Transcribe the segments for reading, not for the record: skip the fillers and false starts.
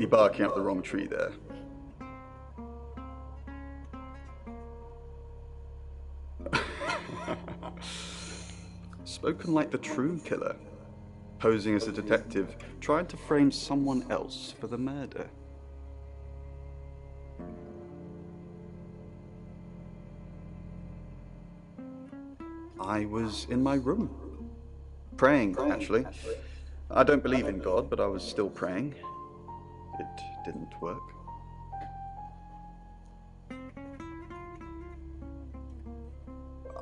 You're barking up the wrong tree there. Spoken like the true killer, posing as a detective, tried to frame someone else for the murder. I was in my room. Praying, actually. I don't believe in God, but I was still praying. It didn't work.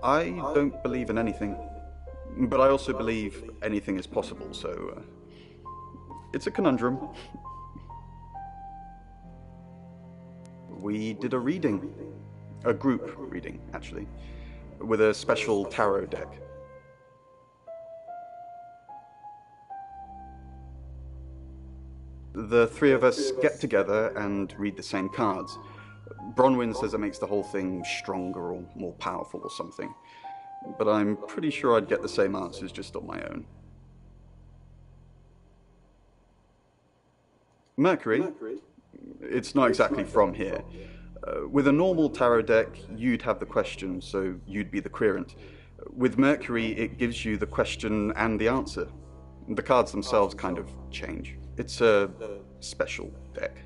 I don't believe in anything, but I also believe anything is possible, so it's a conundrum. We did a reading, a group reading, actually, with a special tarot deck. The three of us get together and read the same cards. Bronwyn says it makes the whole thing stronger or more powerful or something, but I'm pretty sure I'd get the same answers just on my own. Mercury? It's not exactly from here. With a normal tarot deck, you'd have the question, so you'd be the querent. With Mercury, it gives you the question and the answer. The cards themselves kind of change. It's a special deck.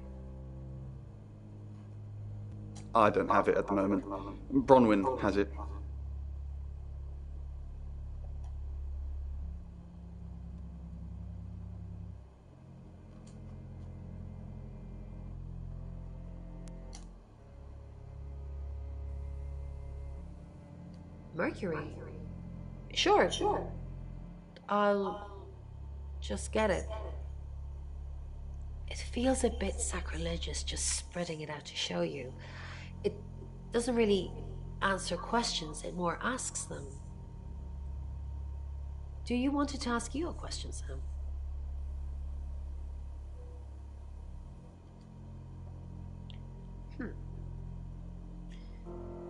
I don't have it at the moment. Bronwyn has it. Mercury? Sure. I'll just get it. It feels a bit sacrilegious just spreading it out to show you. It doesn't really answer questions, it more asks them. Do you want it to ask you a question, Sam?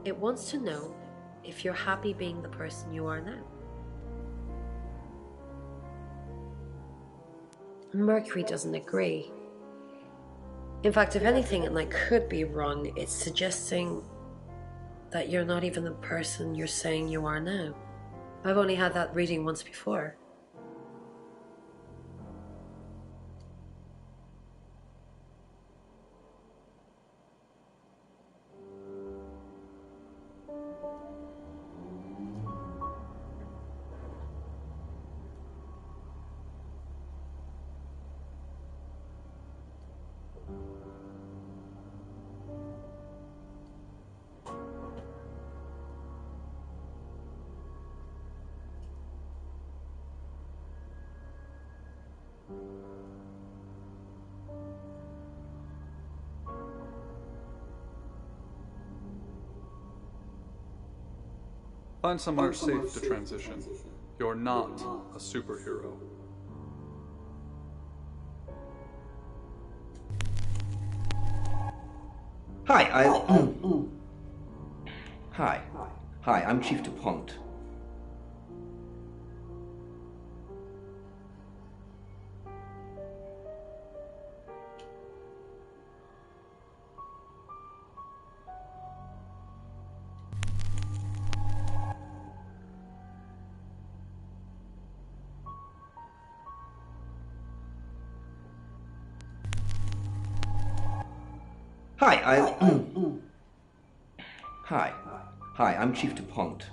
It wants to know if you're happy being the person you are now. Mercury doesn't agree. In fact, if anything, and I could be wrong, it's suggesting that you're not even the person you're saying you are now. I've only had that reading once before. Find somewhere safe to transition. You're not a superhero. Hi, I'm Chief DuPont. Hi, I'm Chief DuPont.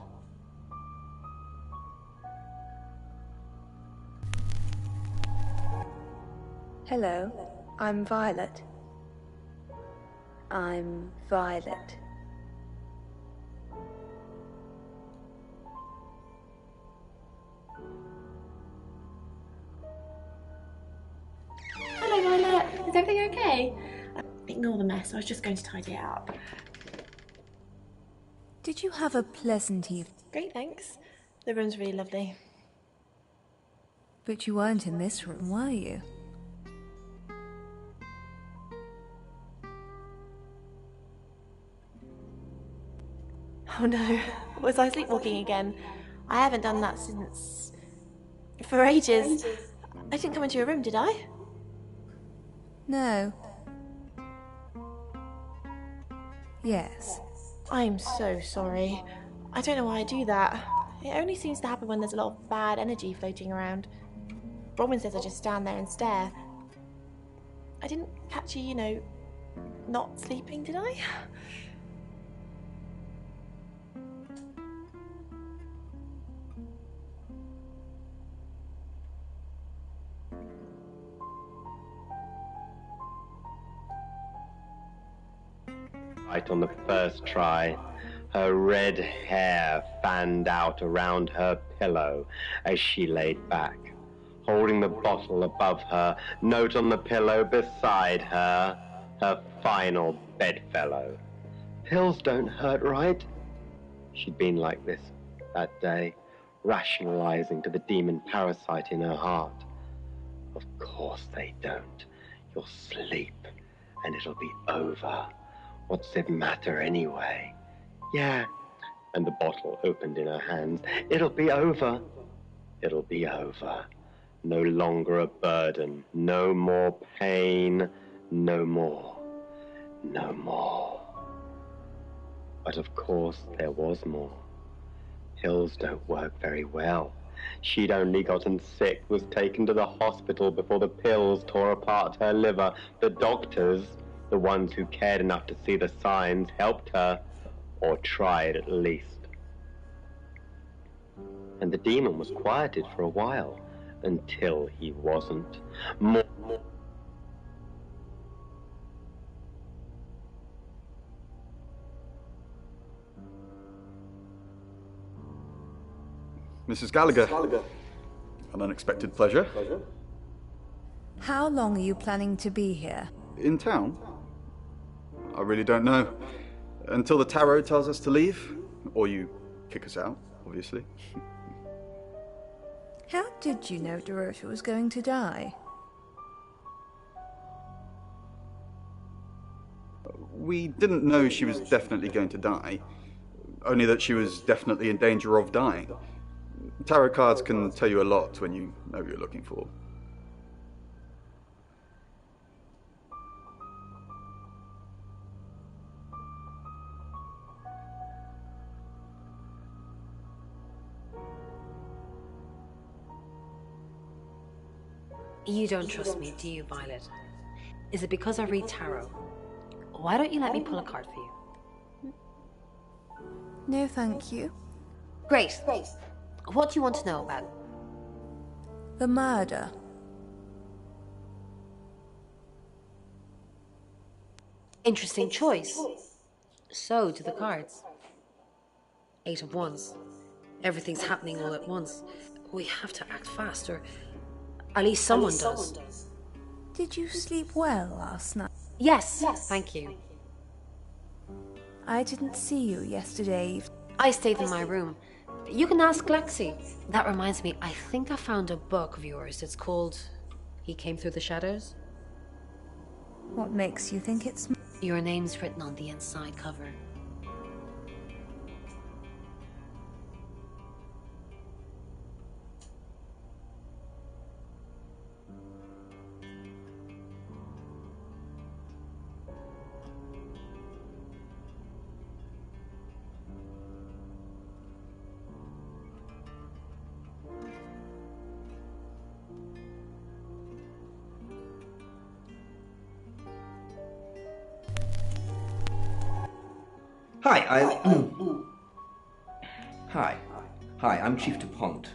Hello, I'm Violet. I'm Violet. Hello, Violet. Is everything okay? Ignore the mess. I was just going to tidy it up. Did you have a pleasant evening? Great, thanks. The room's really lovely. But you weren't in this room, were you? Oh no, was I sleepwalking again? I haven't done that for ages. I didn't come into your room, did I? No. Yes. I'm so sorry. I don't know why I do that. It only seems to happen when there's a lot of bad energy floating around. Bronwyn says I just stand there and stare. I didn't catch you, not sleeping, did I? Right on the first try, her red hair fanned out around her pillow as she laid back, holding the bottle above her, note on the pillow beside her, her final bedfellow. Pills don't hurt, right? She'd been like this that day, rationalizing to the demon parasite in her heart. Of course they don't. You'll sleep, and it'll be over. What's it matter anyway? Yeah. And the bottle opened in her hands. It'll be over. It'll be over. No longer a burden. No more pain. No more. No more. But of course there was more. Pills don't work very well. She'd only gotten sick, was taken to the hospital before the pills tore apart her liver. The doctors, the ones who cared enough to see the signs, helped her, or tried at least. And the demon was quieted for a while, until he wasn't. More. Mrs. Gallagher. An unexpected pleasure. How long are you planning to be here? In town? I really don't know. Until the tarot tells us to leave. Or you kick us out, obviously. How did you know Dorota was going to die? We didn't know she was definitely going to die. Only that she was definitely in danger of dying. Tarot cards can tell you a lot when you know what you're looking for. You don't trust me, do you, Violet? Is it because I read tarot? Why don't you let me pull a card for you? No, thank you. Great. What do you want to know about? The murder. Interesting choice. So do the cards. 8 of Wands. Everything's happening all at once. We have to act fast, or at least someone does. Did you sleep well last night? Yes, thank you. I didn't see you yesterday evening. I stayed in my room. You can ask Lexi. That reminds me, I think I found a book of yours. It's called He Came Through the Shadows. What makes you think it's... Your name's written on the inside cover. Hi, I'm Chief DuPont.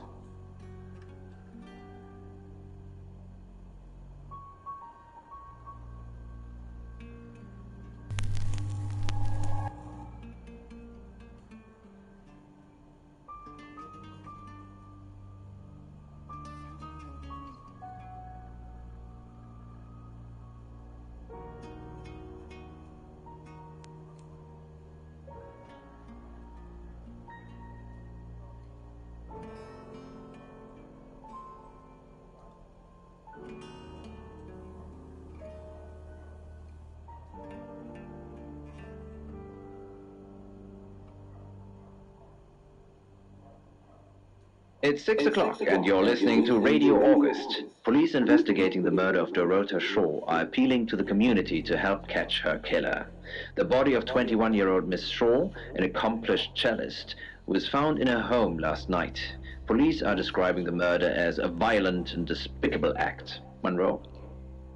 It's 6 o'clock, and you're listening to Radio August. Police investigating the murder of Dorota Shaw are appealing to the community to help catch her killer. The body of 21-year-old Miss Shaw, an accomplished cellist, was found in her home last night. Police are describing the murder as a violent and despicable act. Monroe?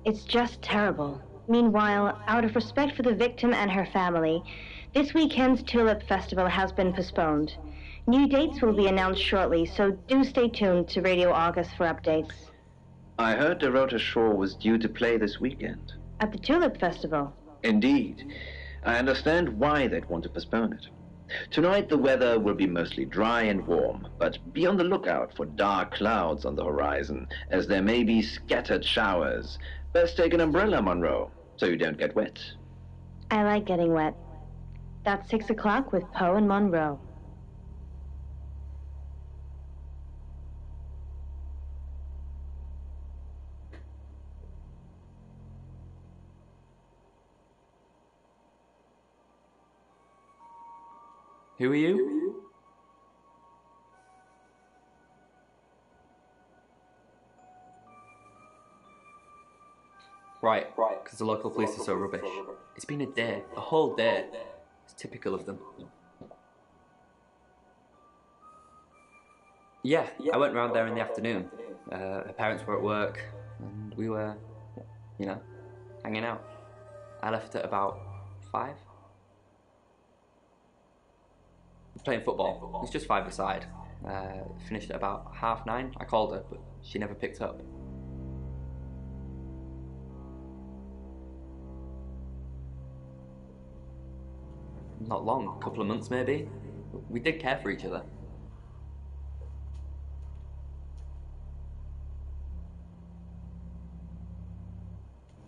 It's just terrible. Meanwhile, out of respect for the victim and her family, this weekend's Tulip Festival has been postponed. New dates will be announced shortly, so do stay tuned to Radio August for updates. I heard Dorota Shaw was due to play this weekend. At the Tulip Festival? Indeed. I understand why they'd want to postpone it. Tonight the weather will be mostly dry and warm, but be on the lookout for dark clouds on the horizon, as there may be scattered showers. Best take an umbrella, Monroe, so you don't get wet. I like getting wet. That's 6 o'clock with Poe and Monroe. Who are you? Right, because the local police are so rubbish. It's been a day, a whole day. It's typical of them. Yeah, I went round there in the afternoon. Her parents were at work, and we were, hanging out. I left at about 5. Playing football. It was just 5-a-side. Finished at about 9:30. I called her, but she never picked up. Not long, a couple of months maybe. We did care for each other.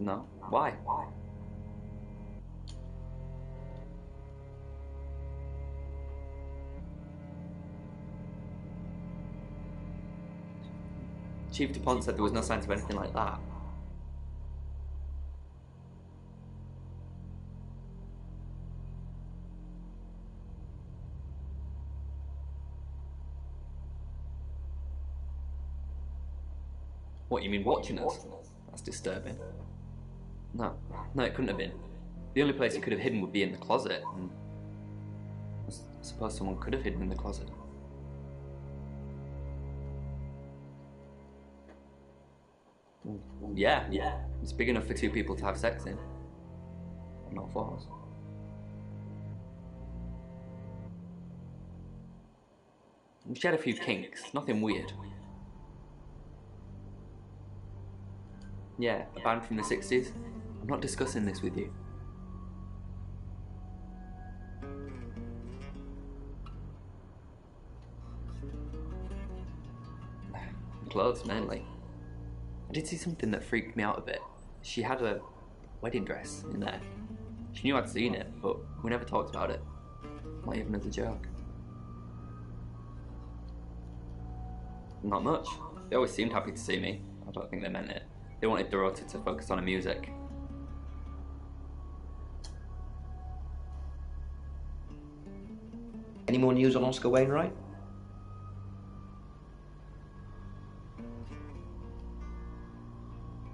No. Why? Chief DuPont said there was no signs of anything like that. What, you mean watching us? That's disturbing. No, it couldn't have been. The only place he could have hidden would be in the closet, and I suppose someone could have hidden in the closet. Yeah. It's big enough for 2 people to have sex in. Not 4. She had a few kinks, nothing weird. Yeah, a band from the 60s. I'm not discussing this with you. Clothes, mainly. I did see something that freaked me out a bit. She had a wedding dress in there. She knew I'd seen it, but we never talked about it. Not even as a joke. Not much. They always seemed happy to see me. I don't think they meant it. They wanted Dorota to focus on her music. Any more news on Oscar Wainwright?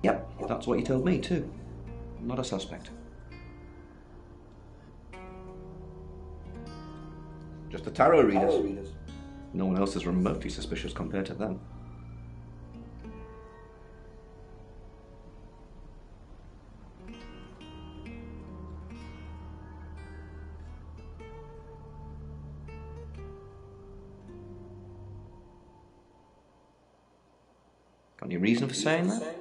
Yep, that's what you told me too. Not a suspect. Just the tarot readers. No one else is remotely suspicious compared to them. Got any reason for saying that?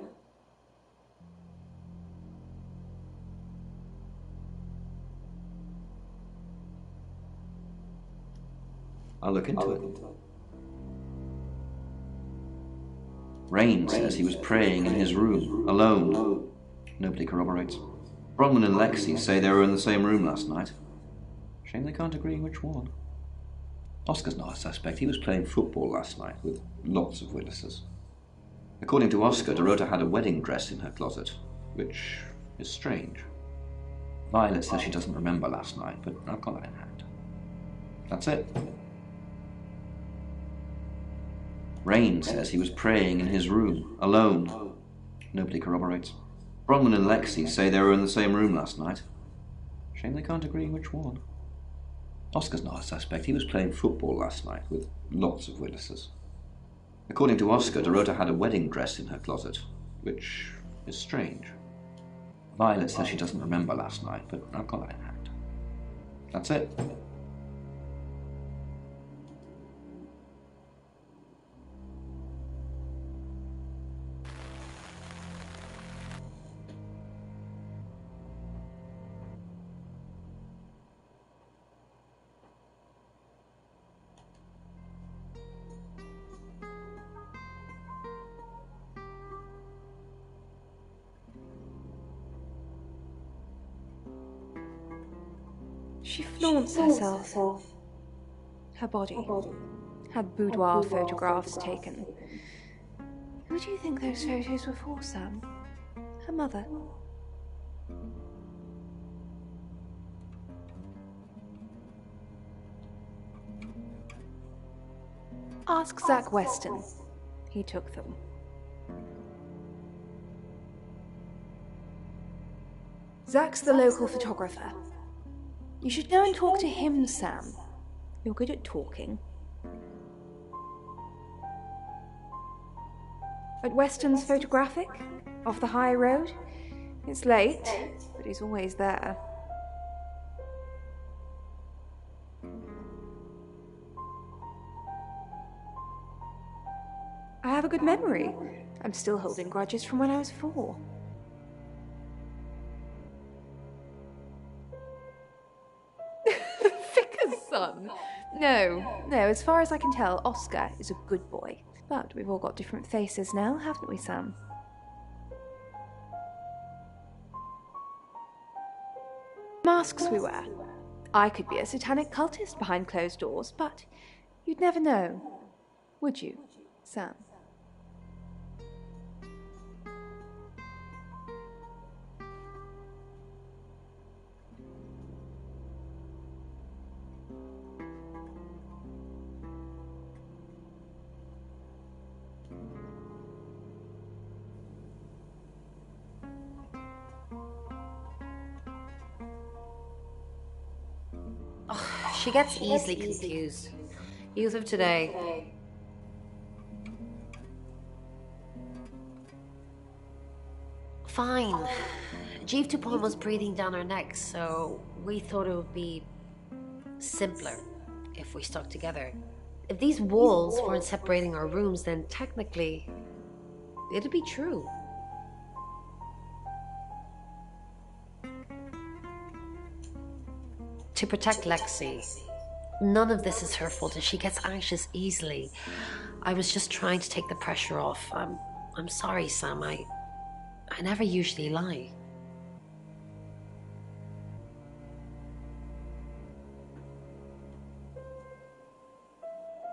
I'll look into it. Rain says he was praying in his room, alone. Nobody corroborates. Bronwyn and Lexi say they were in the same room last night. Shame they can't agree which one. Oscar's not a suspect. He was playing football last night with lots of witnesses. According to Oscar, Dorota had a wedding dress in her closet, which is strange. Violet says she doesn't remember last night, but I've got that in hand. That's it. Rain says he was praying in his room, alone. Nobody corroborates. Bronwyn and Lexi say they were in the same room last night. Shame they can't agree which one. Oscar's not a suspect. He was playing football last night with lots of witnesses. According to Oscar, Dorota had a wedding dress in her closet, which is strange. Violet says she doesn't remember last night, but I've got that in hand. That's it. She flaunts herself. Her body. Had boudoir photographs taken. Who do you think those photos were for, Sam? Her mother? Ask Zach Weston. He took them. Zach's the local photographer. You should go and talk to him, Sam. You're good at talking. At Weston's Photographic, off the high road. It's late, but he's always there. I have a good memory. I'm still holding grudges from when I was 4. Son. No, as far as I can tell, Oscar is a good boy. But we've all got different faces now, haven't we, Sam? Masks we wear. I could be a satanic cultist behind closed doors, but you'd never know. Would you, Sam? She gets easily confused. Youth of today. Fine. Jeeve Dupont was breathing down her neck, so we thought it would be simpler if we stuck together. If these walls weren't separating our rooms, then technically it'd be true. To protect Lexi. None of this is her fault, and she gets anxious easily. I was just trying to take the pressure off. I'm sorry, Sam. I never usually lie.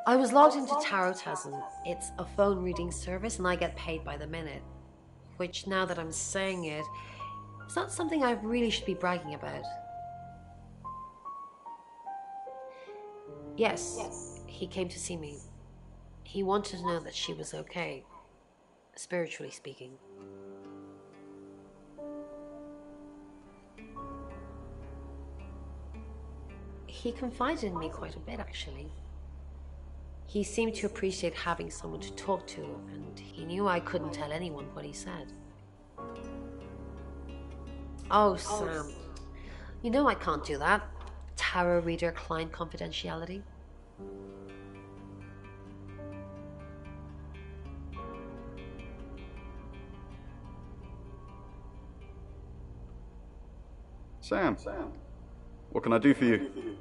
I was logged into Tarotasm. It's a phone reading service, and I get paid by the minute. Which, now that I'm saying it, it's not something I really should be bragging about. Yes, he came to see me. He wanted to know that she was okay, spiritually speaking. He confided in me quite a bit, actually. He seemed to appreciate having someone to talk to, and he knew I couldn't tell anyone what he said. Oh, Sam. You know I can't do that. Tarot reader client confidentiality. Sam, what can I do for you?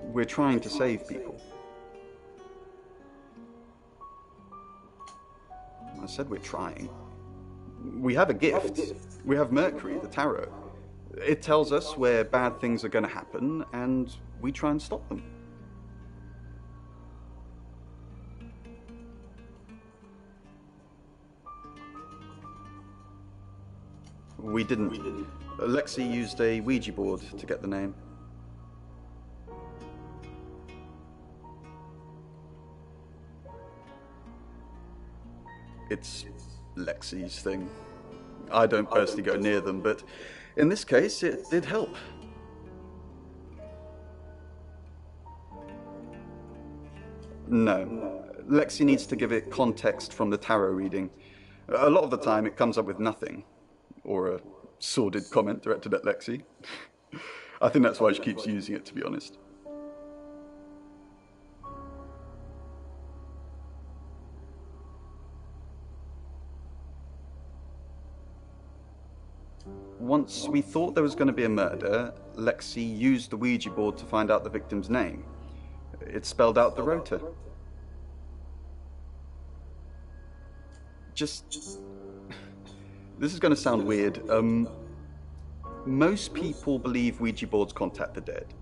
We're trying to save people. I said we're trying. We have a gift. We have Mercury, the tarot. It tells us where bad things are going to happen, and we try and stop them. We didn't. Lexi used a Ouija board to get the name. It's Lexi's thing. I don't personally go near them, but in this case, it did help. No. Lexi needs to give it context from the tarot reading. A lot of the time, it comes up with nothing. Or a sordid comment directed at Lexi. I think that's why she keeps using it, to be honest. Once we thought there was going to be a murder, Lexi used the Ouija board to find out the victim's name. It spelled out the rota. This is going to sound weird. Most people believe Ouija boards contact the dead.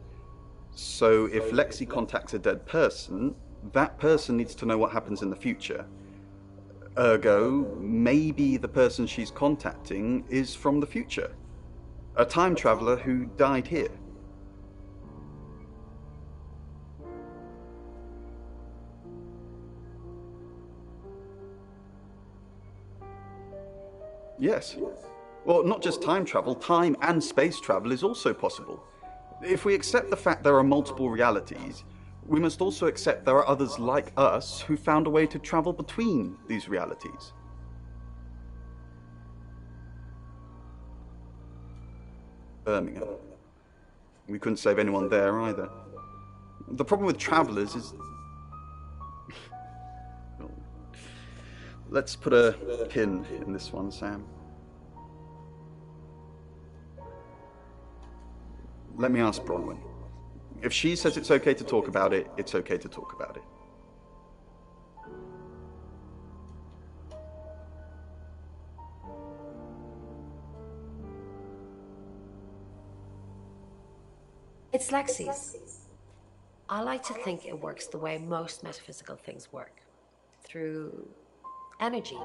So if Lexi contacts a dead person, that person needs to know what happens in the future. Ergo, maybe the person she's contacting is from the future. A time traveler who died here. Yes. Well, not just time travel, time and space travel is also possible. If we accept the fact there are multiple realities, we must also accept there are others like us who found a way to travel between these realities. Birmingham. We couldn't save anyone there either. The problem with travelers is... Let's put a pin in this one, Sam. Let me ask Bronwyn. If she says it's okay to talk about it, it's okay to talk about it. It's Lexi's. I like to think it works the way most metaphysical things work. Through energy.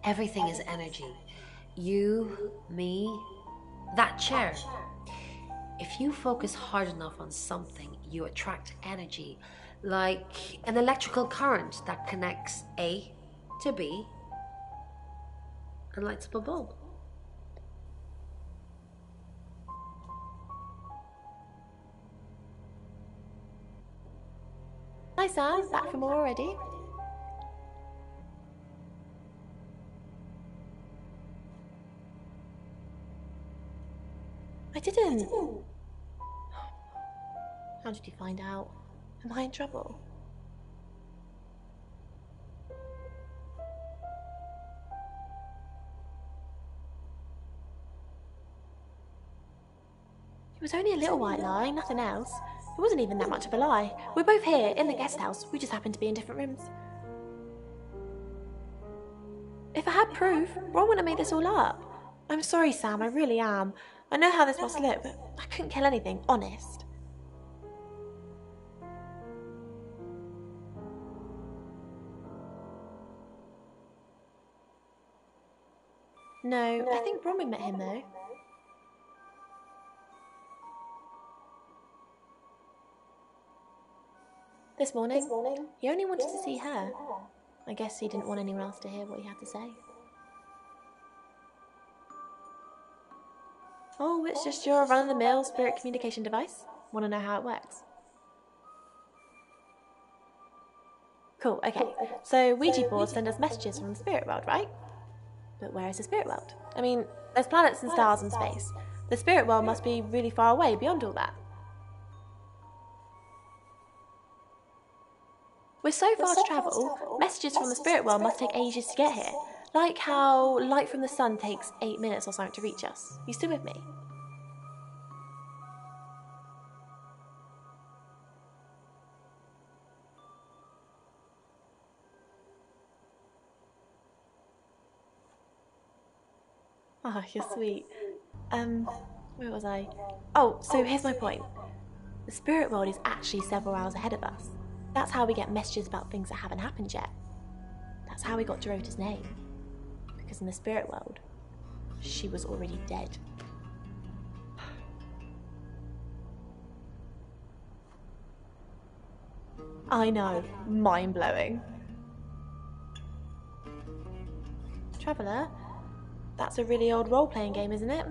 Everything is energy. You, me, that chair. If you focus hard enough on something, you attract energy, like an electrical current that connects A to B and lights up a bulb. Hi Sam, back from war already? I didn't. How did you find out? Am I in trouble? It was only a little white lie, nothing else. It wasn't even that much of a lie. We're both here, in the guest house. We just happened to be in different rooms. If I had proof, Ron wouldn't have made this all up. I'm sorry, Sam, I really am. I know how this must look, but I couldn't kill anything, honest. No, I think Bronwyn met him, though. This morning, he only wanted to see her. I guess he didn't want anyone else to hear what he had to say. Oh, it's just your run-of-the-mill spirit communication device. Want to know how it works? Cool, okay. So Ouija boards send us messages from the spirit world, right? But where is the spirit world? I mean, there's planets and stars in space. The spirit world must be really far away beyond all that. With so far to travel, messages from the spirit world must take ages to get here. Like how light from the sun takes 8 minutes or something to reach us. You still with me? Oh, you're sweet. Where was I? Oh, so here's my point. The spirit world is actually several hours ahead of us. That's how we get messages about things that haven't happened yet. That's how we got Dorota's name. Because in the spirit world, she was already dead. I know, mind-blowing. Traveller, that's a really old role-playing game, isn't it?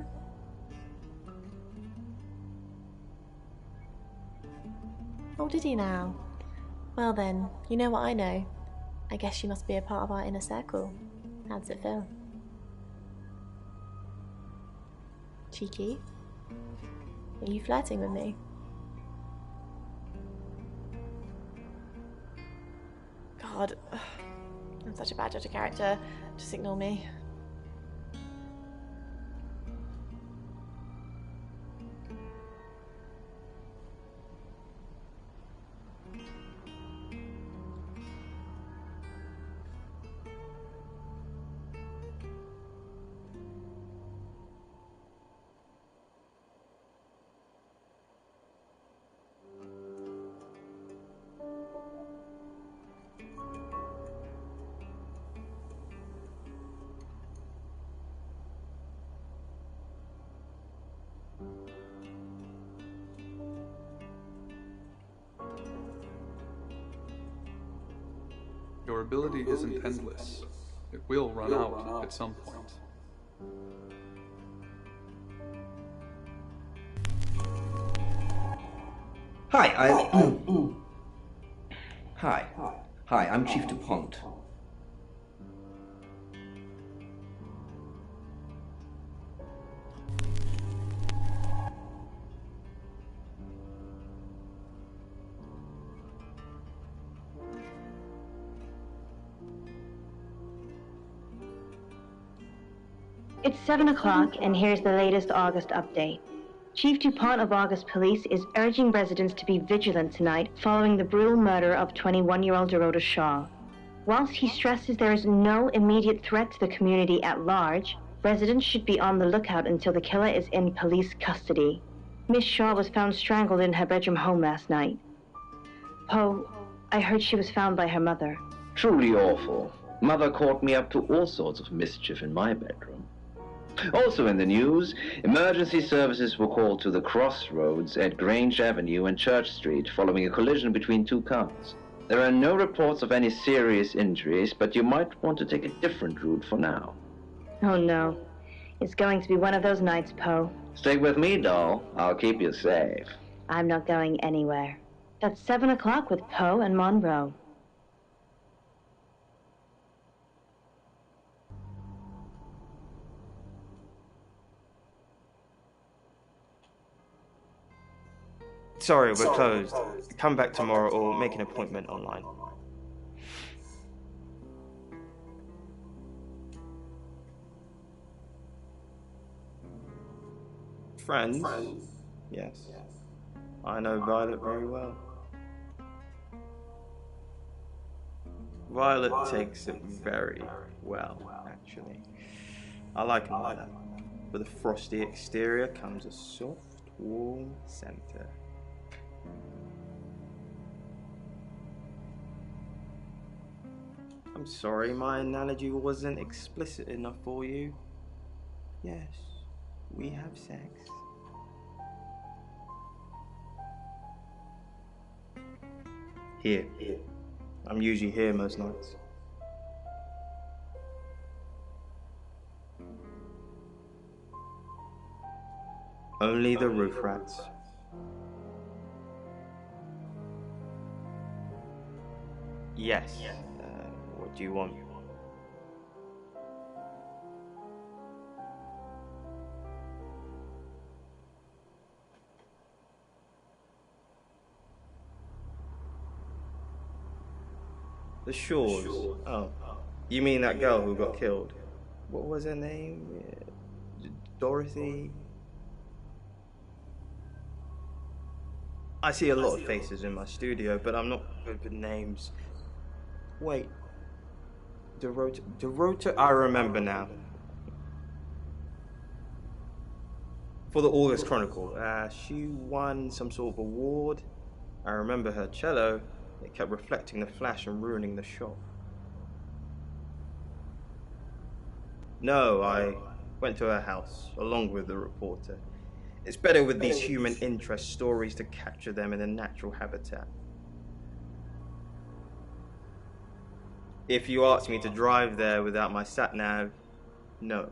Oh, did he now? Well then, you know what I know. I guess you must be a part of our inner circle. How does it feel? Cheeky? Are you flirting with me? God, I'm such a bad judge of character. Just ignore me. Your ability isn't endless. It will run out at some point. Hi, Hi, I'm Chief DuPont. It's 7 o'clock, and here's the latest August update. Chief DuPont of August Police is urging residents to be vigilant tonight following the brutal murder of 21-year-old Dorota Shaw. Whilst he stresses there is no immediate threat to the community at large, residents should be on the lookout until the killer is in police custody. Miss Shaw was found strangled in her bedroom home last night. Poe, I heard she was found by her mother. Truly awful. Mother caught me up to all sorts of mischief in my bedroom. Also in the news, emergency services were called to the crossroads at Grange Avenue and Church Street following a collision between two cars. There are no reports of any serious injuries, but you might want to take a different route for now. Oh no. It's going to be one of those nights, Poe. Stay with me, doll. I'll keep you safe. I'm not going anywhere. That's 7 o'clock with Poe and Monroe. Sorry, we're closed. Come back tomorrow or make an appointment online. Friends? Yes. I know Violet very well. Violet takes it very well, actually. I like her like that. With a frosty exterior comes a soft, warm center. I'm sorry my analogy wasn't explicit enough for you. Yes, we have sex. Here. I'm usually here most nights. Only the roof rats. Yes. What do you want? The Shaws. Oh. You mean that girl who got killed? What was her name? Dorothy? I see a lot of faces in my studio, but I'm not good with names. Wait. Dorota, I remember now. For the August Chronicle, she won some sort of award. I remember her cello. It kept reflecting the flash and ruining the shot. No, I went to her house, along with the reporter. It's better with these human interest stories to capture them in a natural habitat. If you ask me to drive there without my sat-nav, no.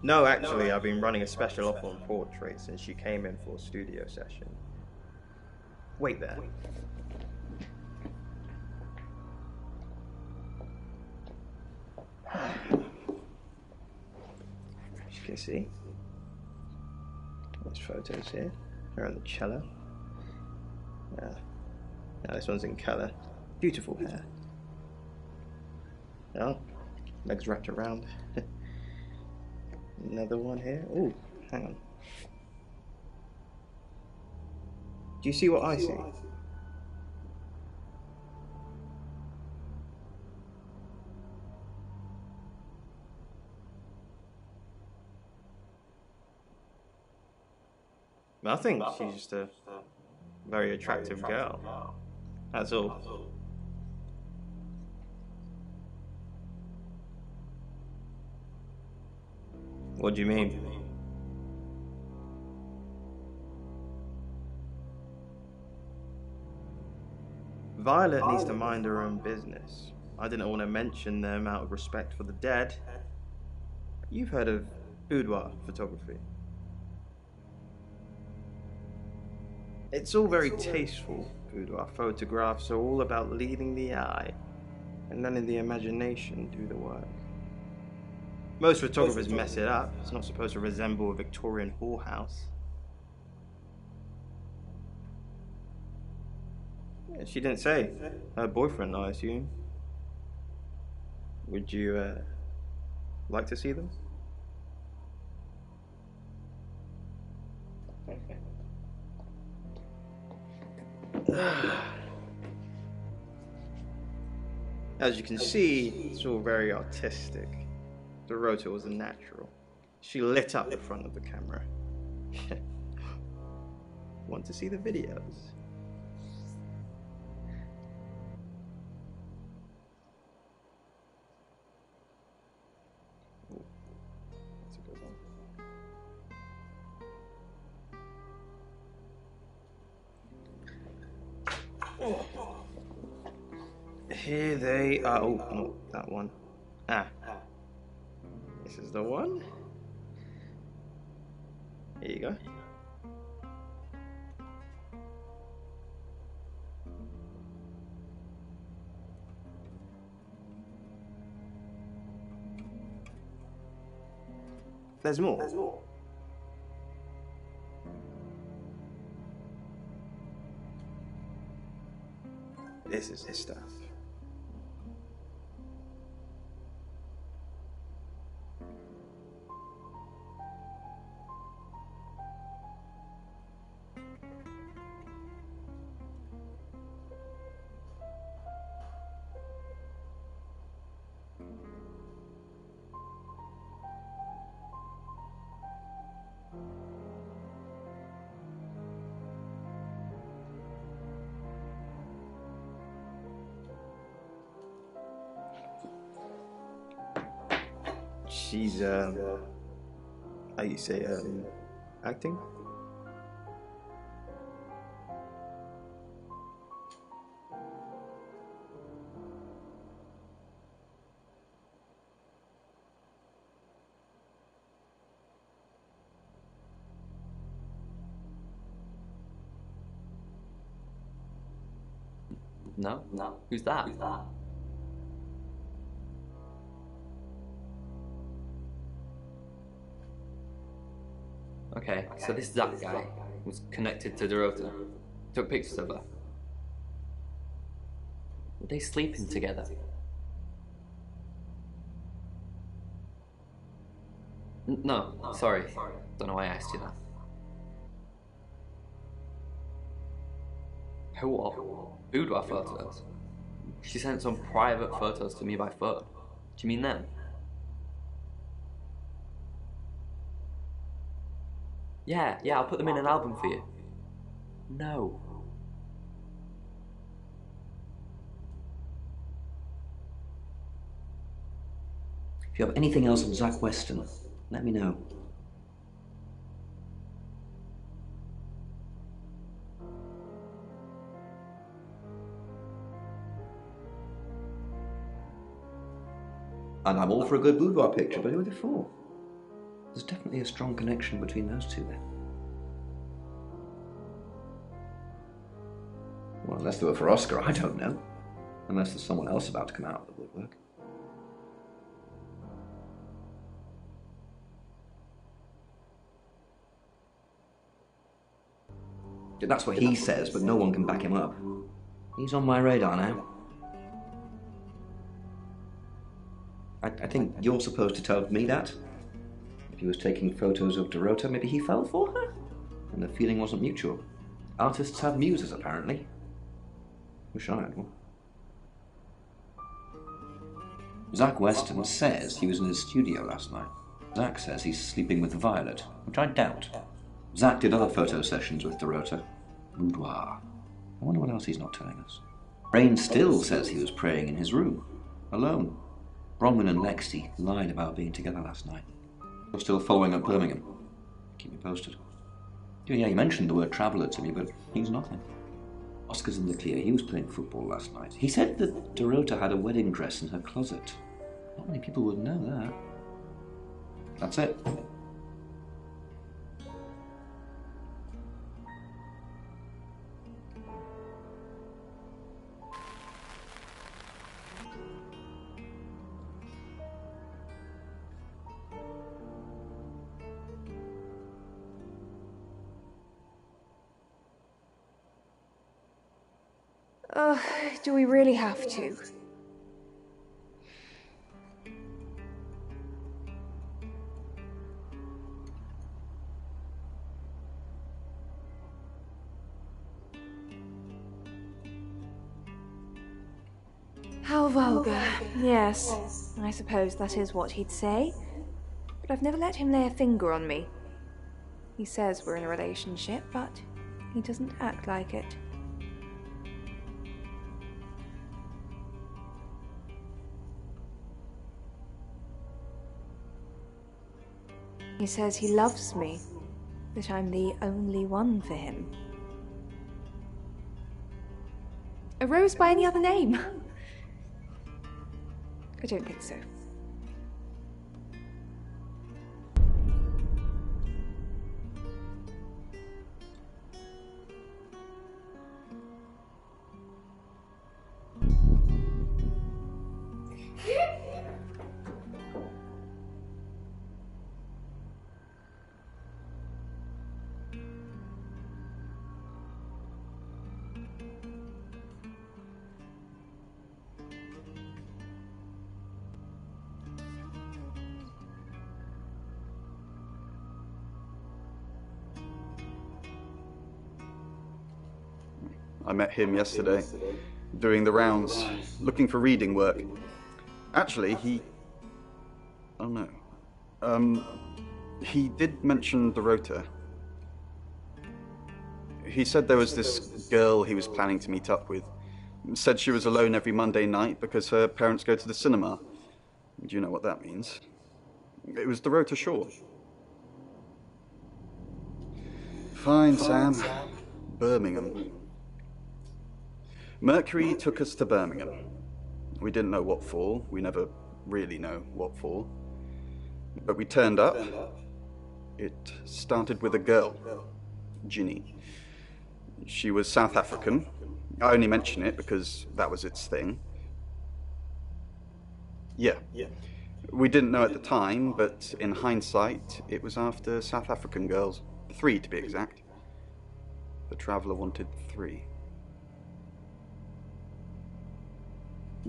No, actually, I've been running a special off on portraits since she came in for a studio session. Wait there. As you can see, there's photos here. Her on the cello. Now this one's in colour. Beautiful hair. Oh, legs wrapped around. Another one here. Ooh, hang on. Do you see what I see? Nothing. She's just a very attractive girl. That's all. What do you mean? Violet needs to mind her own business. I didn't want to mention them out of respect for the dead. You've heard of boudoir photography. It's all very tasteful. Boudoir photographs are all about leading the eye, and letting the imagination do the work. Most photographers mess it up. It's not supposed to resemble a Victorian whorehouse. Yeah, she didn't say. Her boyfriend, I assume. Would you, like to see them? Okay. As you can see, it's all very artistic. Dorota was a natural. She lit up the front of the camera. Want to see the videos? Ooh, that's a good one. Oh. Here they are. Oh, not that one. Ah. This is the one. Here you go. There's more. This is his stuff. She's, how you say, acting? No? Who's that? Okay, so this Zach guy was connected to Dorota. Took pictures of her. Were they sleeping together? No, sorry. Don't know why I asked you that. What? Boudoir photos? She sent some private photos to me by phone. Do you mean them? Yeah, I'll put them in an album for you. No. If you have anything else on Zach Weston, let me know. And I'm all for a good boudoir picture, but who are they for? There's definitely a strong connection between those two then. Well, unless they were for Oscar, I don't know. Unless there's someone else about to come out of the woodwork. That's what he says, but no one can back him up. He's on my radar now. I think you're supposed to tell me that. If he was taking photos of Dorota, maybe he fell for her? And the feeling wasn't mutual. Artists have muses, apparently. Wish I had one. Zach Weston says he was in his studio last night. Zach says he's sleeping with Violet, which I doubt. Zach did other photo sessions with Dorota. Boudoir. I wonder what else he's not telling us. Rain still says he was praying in his room, alone. Bronwyn and Lexi lied about being together last night. You're still following up Birmingham. Keep me posted. Yeah, you mentioned the word traveller to me, but he's nothing. Oscar's in the clear. He was playing football last night. He said that Dorota had a wedding dress in her closet. Not many people would know that. That's it. Do we really have to? How vulgar. Yes, I suppose that is what he'd say. But I've never let him lay a finger on me. He says we're in a relationship, but he doesn't act like it. He says he loves me, that I'm the only one for him. A rose by any other name? I don't think so. I met him yesterday, doing the rounds, looking for reading work. Actually, oh no. He did mention Dorota. He said there was this girl he was planning to meet up with. Said she was alone every Monday night because her parents go to the cinema. Do you know what that means? It was Dorota Shaw. Fine, Sam. Birmingham. Mercury took us to Birmingham. We didn't know what for. We never really know what for. But we turned up. It started with a girl, Ginny. She was South African. I only mention it because that was its thing. Yeah. We didn't know at the time, but in hindsight, it was after South African girls. 3 to be exact. The Traveller wanted 3.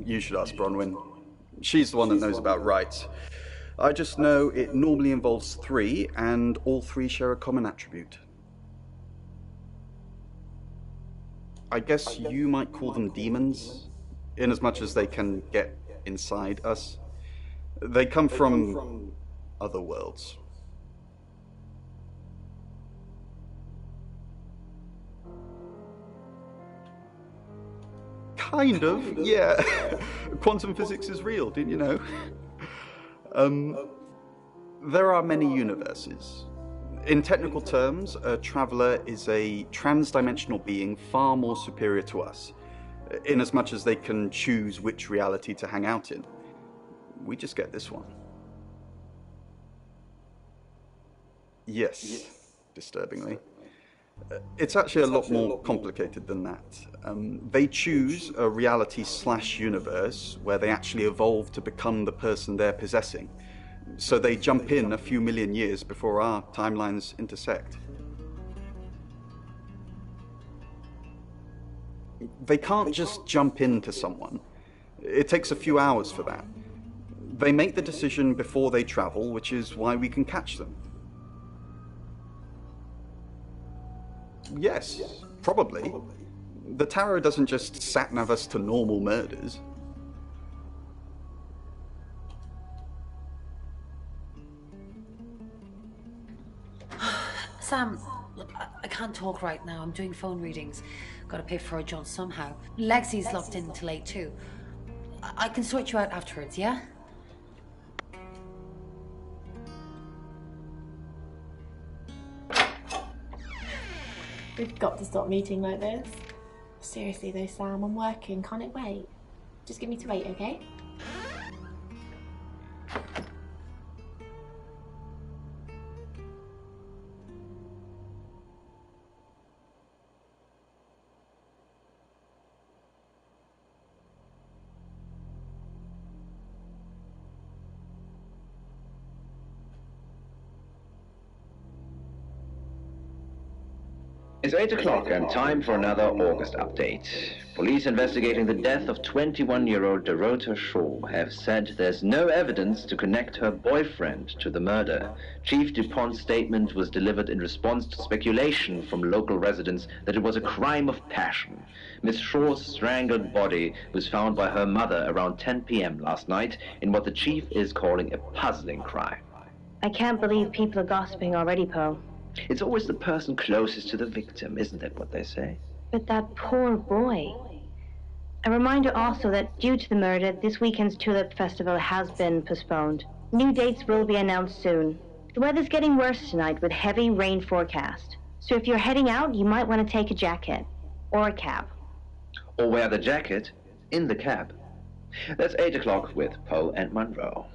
You should ask Bronwyn. She's the one that knows about rights. I just know it normally involves 3, and all 3 share a common attribute. I guess you might call them demons, in as much as they can get inside us. They come from other worlds. Kind of, yeah. Quantum physics is real, didn't you know? There are many universes. In technical terms, a traveler is a trans-dimensional being far more superior to us, inasmuch as they can choose which reality to hang out in. We just get this one. Yes, disturbingly. It's actually a lot more complicated than that. They choose a reality/universe where they actually evolve to become the person they're possessing. So they jump in a few million years before our timelines intersect. They can't just jump into someone. It takes a few hours for that. They make the decision before they travel, which is why we can catch them. Yes, probably. The tarot doesn't just sat-nav us to normal murders. Sam, look, I can't talk right now. I'm doing phone readings. Gotta pay for a John somehow. Lexi's locked in till 8 too. I can sort you out afterwards, yeah? We've got to stop meeting like this. Seriously though, Sam, I'm working. Can't it wait? Just give me to 8, okay? It's 8 o'clock and time for another August update. Police investigating the death of 21-year-old Dorota Shaw have said there's no evidence to connect her boyfriend to the murder. Chief DuPont's statement was delivered in response to speculation from local residents that it was a crime of passion. Miss Shaw's strangled body was found by her mother around 10 p.m. last night in what the chief is calling a puzzling crime. I can't believe people are gossiping already, Poe. It's always the person closest to the victim, isn't that what they say? But that poor boy. A reminder also that due to the murder, this weekend's Tulip Festival has been postponed. New dates will be announced soon. The weather's getting worse tonight with heavy rain forecast. So if you're heading out, you might want to take a jacket. Or a cab. Or wear the jacket in the cab. That's 8 o'clock with Poe and Monroe.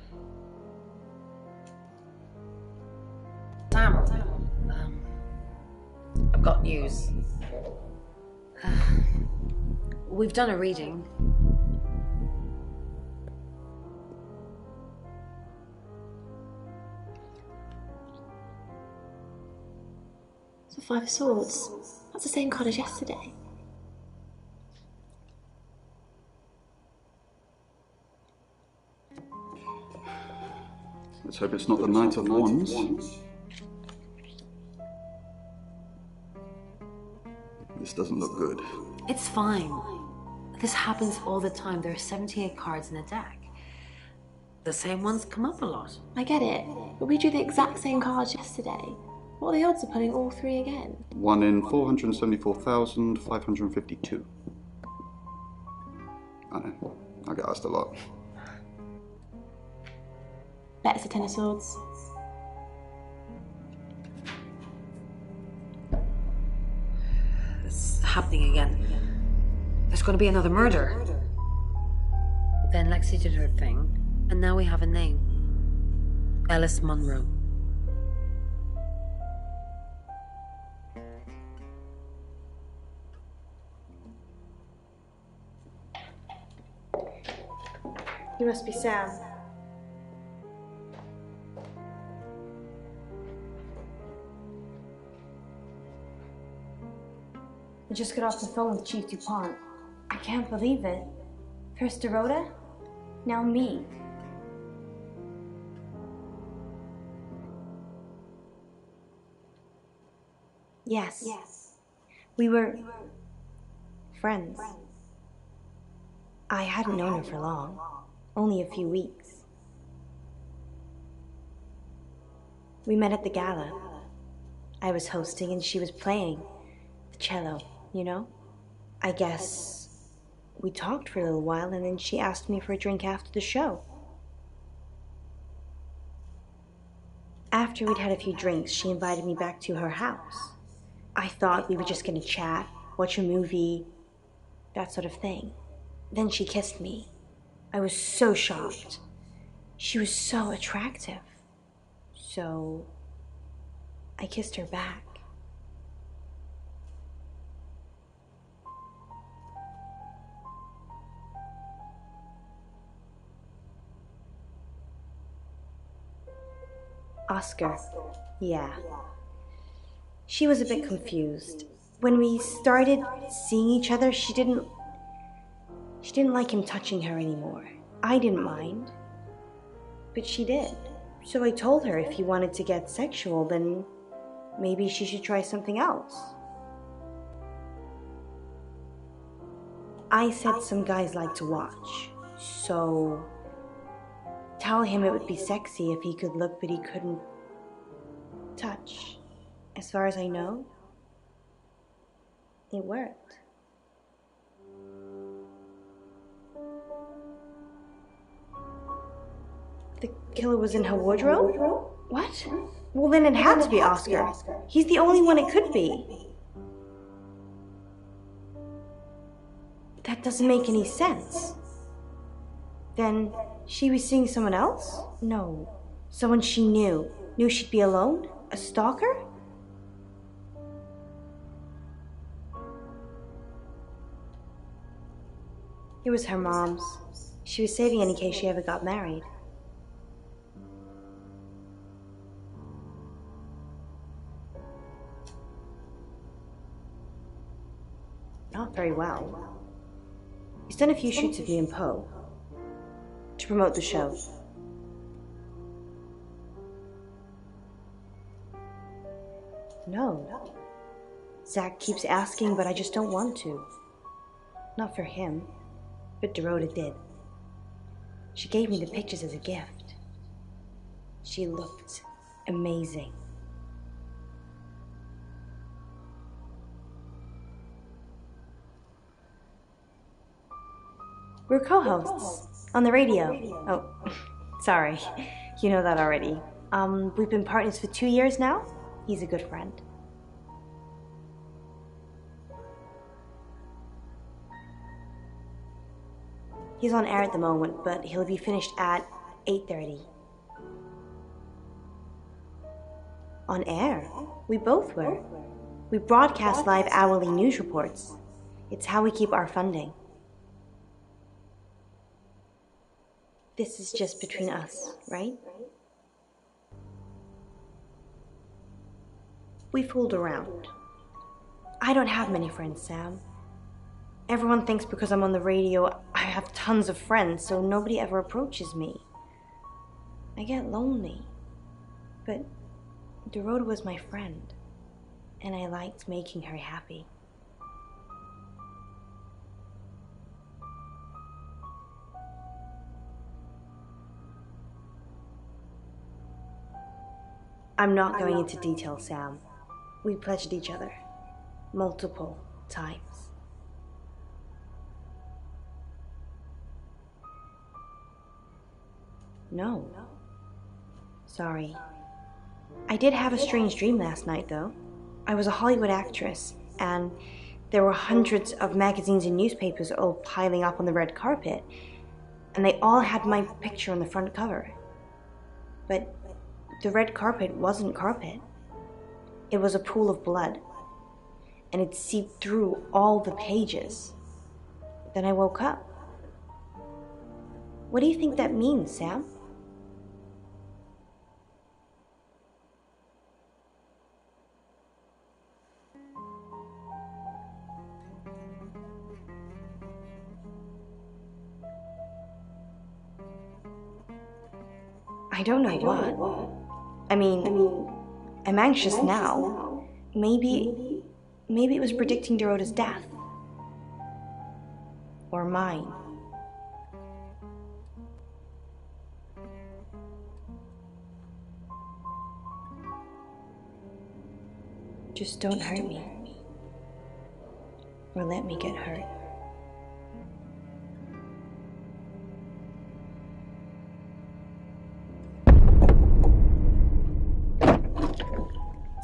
Sam, I've got news. We've done a reading. It's a 5 of Swords. That's the same card as yesterday. Let's hope it's not the Knight of Wands. This doesn't look good. It's fine. This happens all the time. There are 78 cards in a deck. The same ones come up a lot. I get it, but we drew the exact same cards yesterday. What are the odds of pulling all 3 again? 1 in 474,552. I know. I get asked a lot. Bet it's a 10 of Swords. It's happening again. There's going to be another murder. Then Lexi did her thing, and now we have a name. Ellis Monroe. You must be Sam. I just got off the phone with Chief DuPont. I can't believe it. First Dorota, now me. Yes. We were friends. I hadn't known her for long, only a few weeks. We met at the gala. I was hosting and she was playing the cello, you know? I guess we talked for a little while and then she asked me for a drink after the show. After we'd had a few drinks, she invited me back to her house. I thought we were just gonna chat, watch a movie, that sort of thing. Then she kissed me. I was so shocked. She was so attractive. So I kissed her back. Oscar. Yeah. She was a bit confused. When we started seeing each other, she didn't like him touching her anymore. I didn't mind. But she did. So I told her if he wanted to get sexual, then maybe she should try something else. I said some guys like to watch, so tell him it would be sexy if he could look but he couldn't touch. As far as I know, it worked. The killer was in her wardrobe? What? Well, then it had to be Oscar. He's the only one it could be. That doesn't make any sense. Then she was seeing someone else? No. Someone she knew. Knew she'd be alone? A stalker? It was her mom's. She was saving in case she ever got married. Not very well. He's done a few shoots of me and Poe to promote the show. No. Zach keeps asking, but I just don't want to. Not for him, but Dorota did. She gave me the pictures as a gift. She looked amazing. We're co-hosts on the radio. Oh, sorry. You know that already. We've been partners for 2 years now. He's a good friend. He's on air at the moment, but he'll be finished at 8:30. On air? We both were. We broadcast live hourly news reports. It's how we keep our funding. This is just between us, right? We fooled around. I don't have many friends, Sam. Everyone thinks because I'm on the radio, I have tons of friends, so nobody ever approaches me. I get lonely. But Dorota was my friend, and I liked making her happy. I'm not going into detail, Sam. We pledged each other multiple times. No. Sorry. I did have a strange dream last night, though. I was a Hollywood actress, and there were hundreds of magazines and newspapers all piling up on the red carpet, and they all had my picture on the front cover. But the red carpet wasn't carpet. It was a pool of blood, and it seeped through all the pages. Then I woke up. What do you think that means, Sam? I don't know what. I mean, I'm anxious now. Maybe it was predicting Dorota's death. Or mine. Just don't hurt me. Or let me get hurt.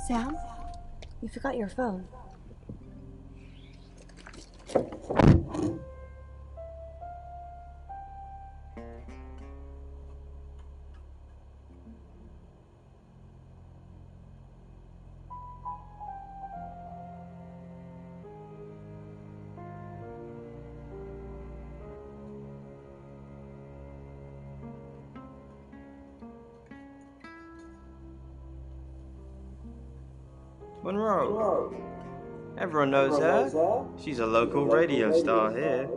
Sam? You forgot your phone. Monroe. Everyone knows her. She's a local radio star here.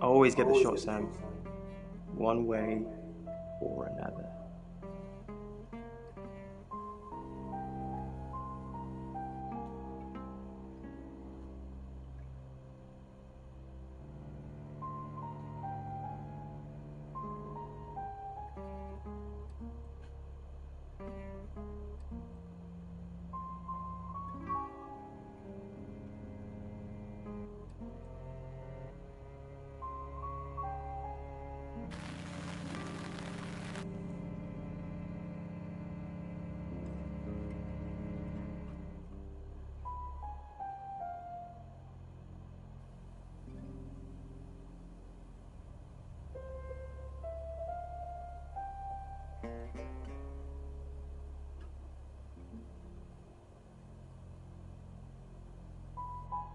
I always get the shot, Sam. One way or another.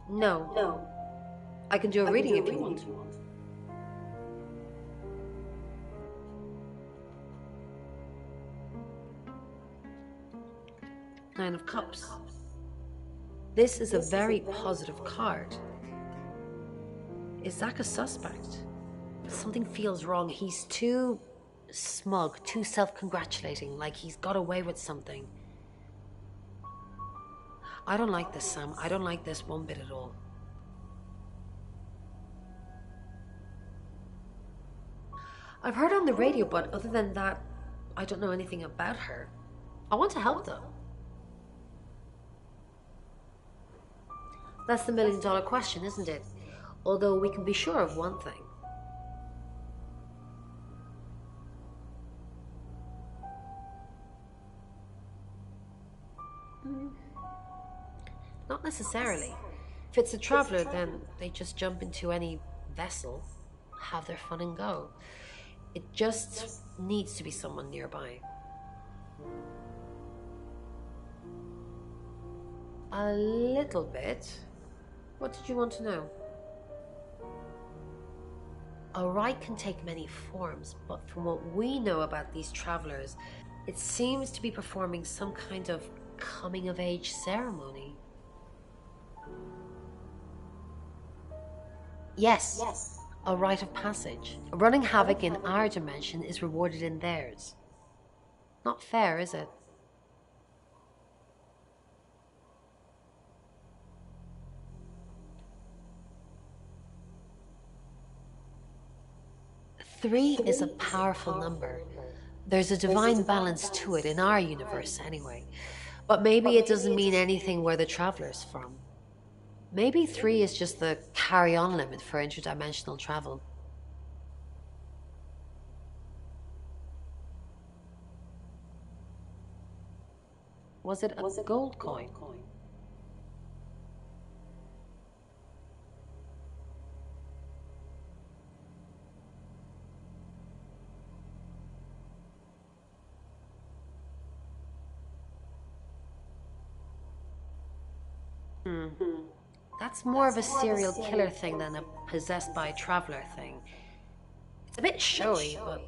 No. I can do a reading if you want. Nine of Cups. This is a very positive card. Is Zach a suspect? Something feels wrong. He's too smug, too self-congratulating, like he's got away with something. I don't like this, Sam. I don't like this one bit at all. I've heard on the radio, but other than that, I don't know anything about her. I want to help, though. That's the million-dollar question, isn't it? Although we can be sure of one thing. Not necessarily. If it's a traveler, then they just jump into any vessel, have their fun and go. It just needs to be someone nearby. A little bit. What did you want to know? A rite can take many forms, but from what we know about these travelers, it seems to be performing some kind of coming-of-age ceremony. Yes, a rite of passage. Running havoc in our dimension is rewarded in theirs. Not fair, is it? Three is a powerful number. There's a divine balance to it in our universe anyway. But maybe it doesn't mean anything where the traveler's from. Maybe 3 is just the carry-on limit for interdimensional travel. Was it a gold coin? That's more of a serial killer thing than a possessed by a traveler thing. It's a bit showy, but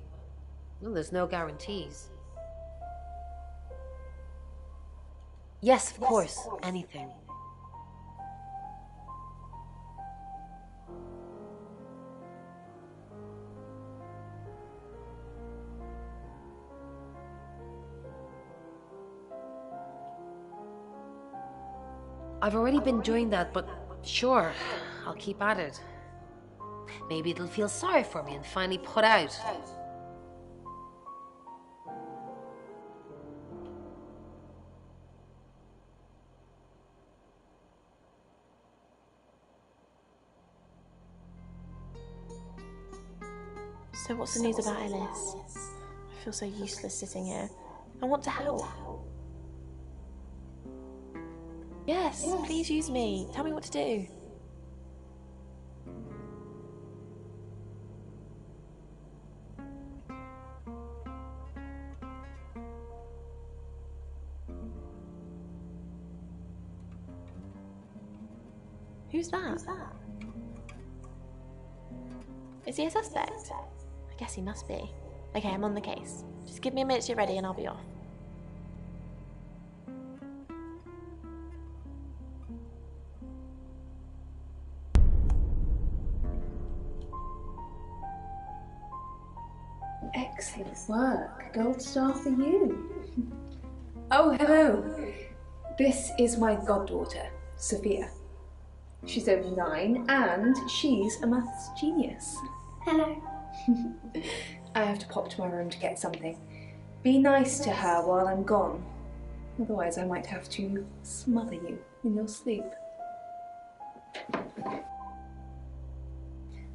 there's no guarantees. Yes, of course, anything. I've already been doing that, but sure, I'll keep at it. Maybe it'll feel sorry for me and finally put out. So what's the news about Ellis? feel so useless sitting here. I want to help. Yes, please use me. Tell me what to do. Who's that? Is he a suspect? I guess he must be. Okay, I'm on the case. Just give me a minute to get ready and I'll be off. Excellent work. Gold star for you. Oh, hello. This is my goddaughter, Sophia. She's only 9 and she's a maths genius. Hello. I have to pop to my room to get something. Be nice to her while I'm gone. Otherwise I might have to smother you in your sleep.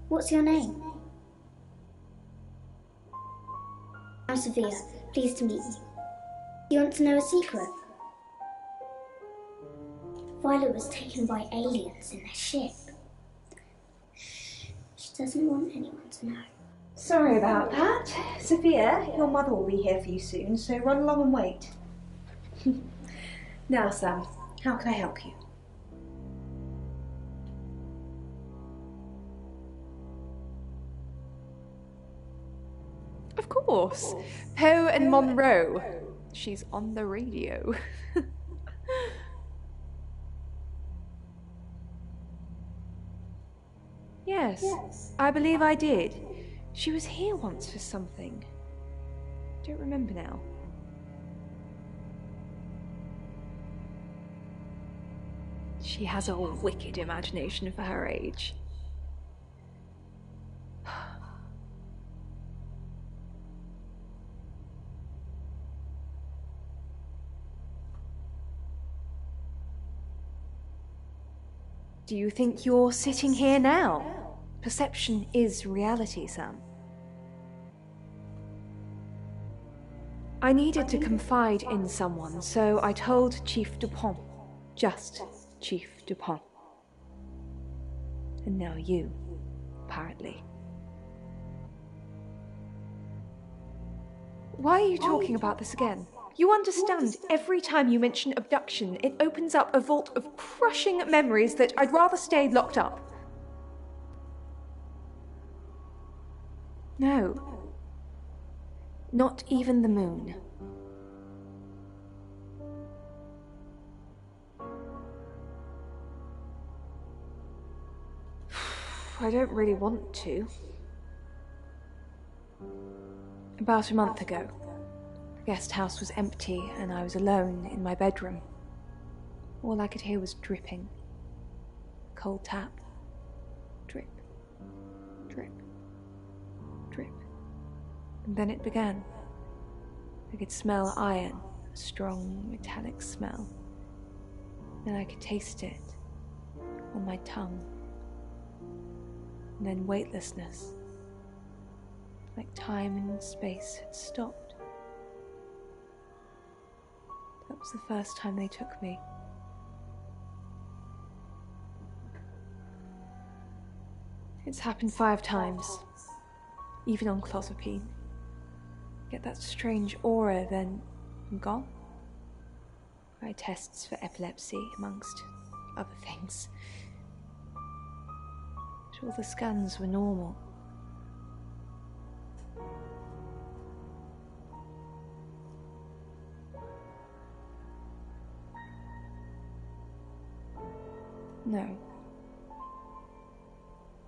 What's your name? I'm Sophia. Pleased to meet you. You want to know a secret? Violet was taken by aliens in their ship. She doesn't want anyone to know. Sorry about that. Sophia, your mother will be here for you soon, so run along and wait. Now, Sam, how can I help you? Of course. Poe and Monroe. She's on the radio. Yes, I believe I did. She was here once for something. Don't remember now. She has a wicked imagination for her age. Do you think you're sitting here now? Perception is reality, Sam. I needed to confide in someone, so I told Chief Dupont. Just Chief Dupont. And now you, apparently. Why are you talking about this again? You understand, every time you mention abduction, it opens up a vault of crushing memories that I'd rather stay locked up. No. Not even the moon. I don't really want to. About a month ago, the guest house was empty and I was alone in my bedroom. All I could hear was dripping. Cold tap. Drip. Drip. Drip. And then it began. I could smell iron, a strong metallic smell. Then I could taste it on my tongue. And then weightlessness. Like time and space had stopped. That was the first time they took me. It's happened 5 times, even on clozapine. Get that strange aura, then I'm gone. I tests for epilepsy, amongst other things. But all the scans were normal. No.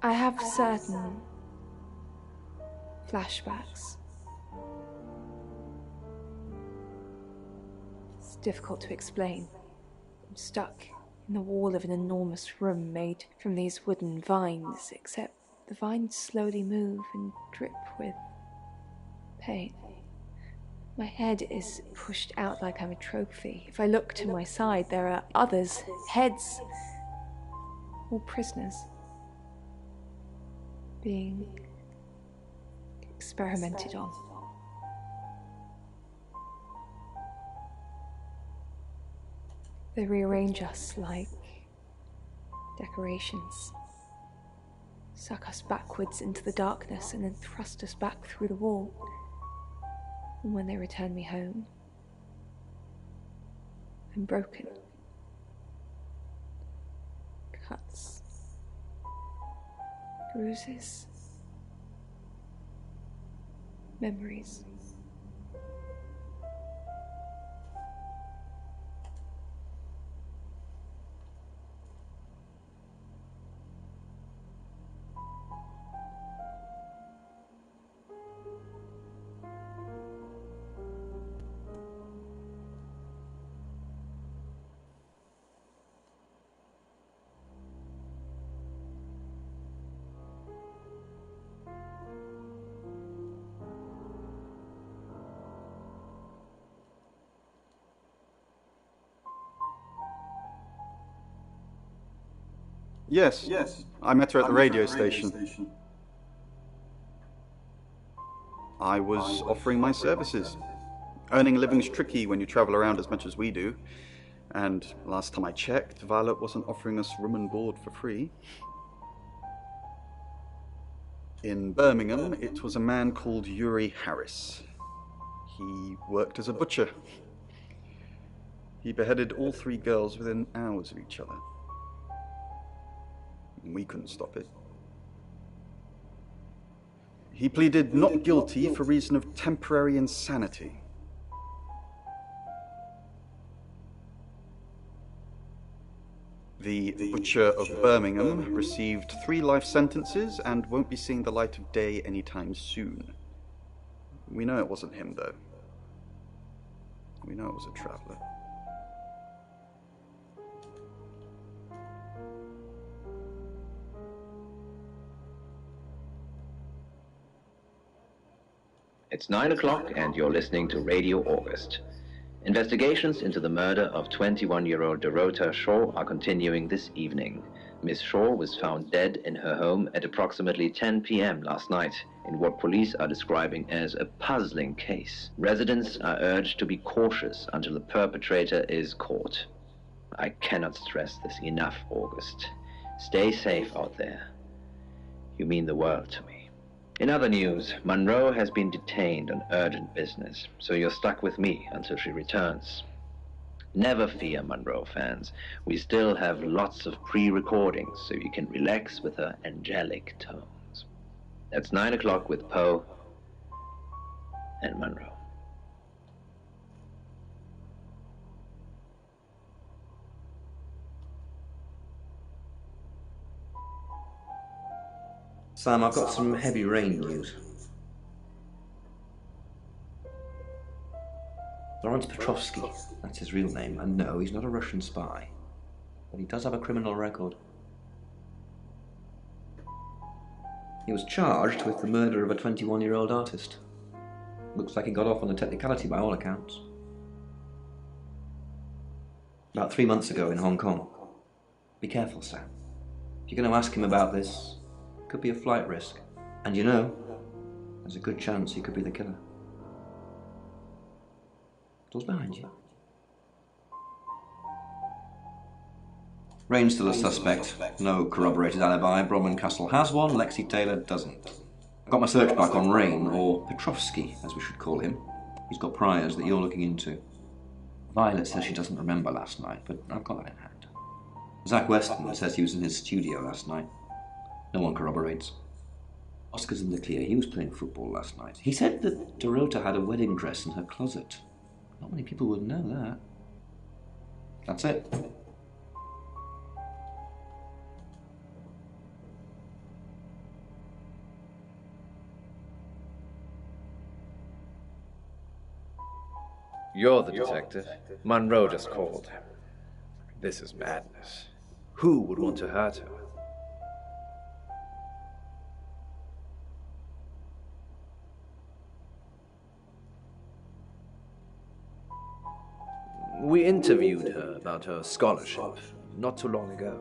I have certain flashbacks. It's difficult to explain. I'm stuck in the wall of an enormous room made from these wooden vines, except the vines slowly move and drip with pain. My head is pushed out like I'm a trophy. If I look to my side, there are others' heads, all prisoners, being experimented on. They rearrange us like decorations. Suck us backwards into the darkness and then thrust us back through the wall. And when they return me home, I'm broken. Cuts. Bruises. Memories. Yes, I met her at the radio station. I was offering my services. Earning a living's tricky when you travel around as much as we do. And last time I checked, Violet wasn't offering us room and board for free. In Birmingham, it was a man called Yuri Harris. He worked as a butcher. He beheaded all 3 girls within hours of each other. We couldn't stop it. He pleaded not guilty for reason of temporary insanity. The Butcher of Birmingham received 3 life sentences and won't be seeing the light of day anytime soon. We know it wasn't him, though. We know it was a traveler. It's 9 o'clock and you're listening to Radio August. Investigations into the murder of 21-year-old Dorota Shaw are continuing this evening. Miss Shaw was found dead in her home at approximately 10 p.m. last night in what police are describing as a puzzling case. Residents are urged to be cautious until the perpetrator is caught. I cannot stress this enough, August. Stay safe out there. You mean the world to me. In other news, Monroe has been detained on urgent business, so you're stuck with me until she returns. Never fear, Monroe fans. We still have lots of pre-recordings, so you can relax with her angelic tones. That's 9 o'clock with Poe and Monroe. Sam, I've got some heavy rain news. Lawrence Petrovsky, that's his real name, and no, he's not a Russian spy. But he does have a criminal record. He was charged with the murder of a 21-year-old artist. Looks like he got off on a technicality by all accounts. About 3 months ago in Hong Kong. Be careful, Sam. If you're going to ask him about this, could be a flight risk. And you know, there's a good chance he could be the killer. Door's behind you. Rain's still a suspect. No corroborated alibi. Bromman Castle has one, Lexi Taylor doesn't. I got my search back on Rain, or Petrovsky, as we should call him. He's got priors that you're looking into. Violet says she doesn't remember last night, but I've got that in hand. Zach Weston says he was in his studio last night. No one corroborates. Oscar's in the clear. He was playing football last night. He said that Dorota had a wedding dress in her closet. Not many people would know that. That's it. You're the detective. Monroe just called. This is madness. Who would want to hurt her? We interviewed her about her scholarship not too long ago.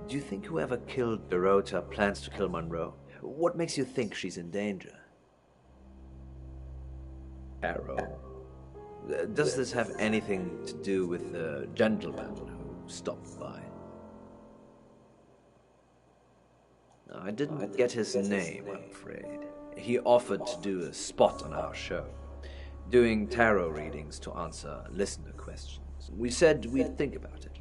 Do you think whoever killed Dorota plans to kill Monroe? What makes you think she's in danger? Arrow. Does this have anything to do with the gentleman who stopped by? No, I didn't get his name, I'm afraid. He offered to do a spot on our show, doing tarot readings to answer listener questions. We said we'd think about it.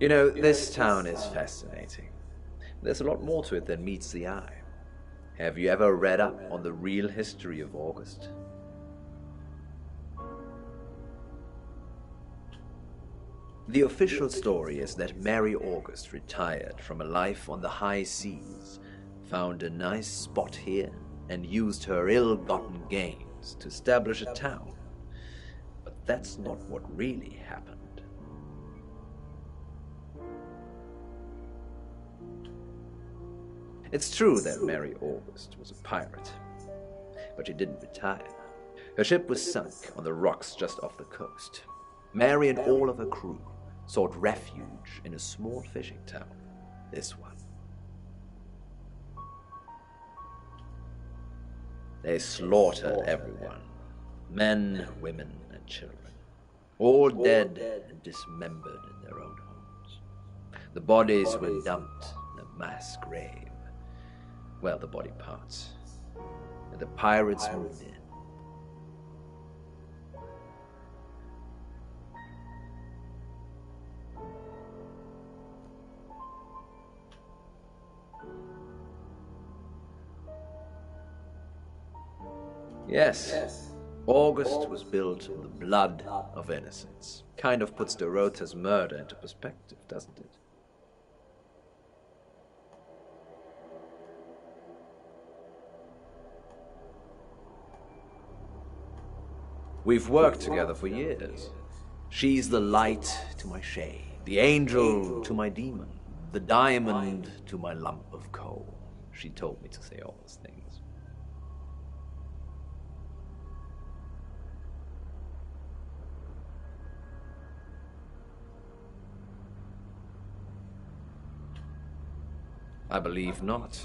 You know, this town is fascinating. There's a lot more to it than meets the eye. Have you ever read up on the real history of August? The official story is that Mary August retired from a life on the high seas, found a nice spot here, and used her ill-gotten gains to establish a town. But that's not what really happened. It's true that Mary August was a pirate, but she didn't retire. Her ship was sunk on the rocks just off the coast. Mary and all of her crew sought refuge in a small fishing town, this one. They slaughtered everyone, men, women, and children, all dead and dismembered in their own homes. The bodies were dumped in a mass grave. Well, the body parts. And the pirates moved in. Yes, August was built on the blood of innocents. Kind of puts Dorota's murder into perspective, doesn't it? We've worked together for years. She's the light to my shade, the angel to my demon, the diamond to my lump of coal. She told me to say all those things. I believe not.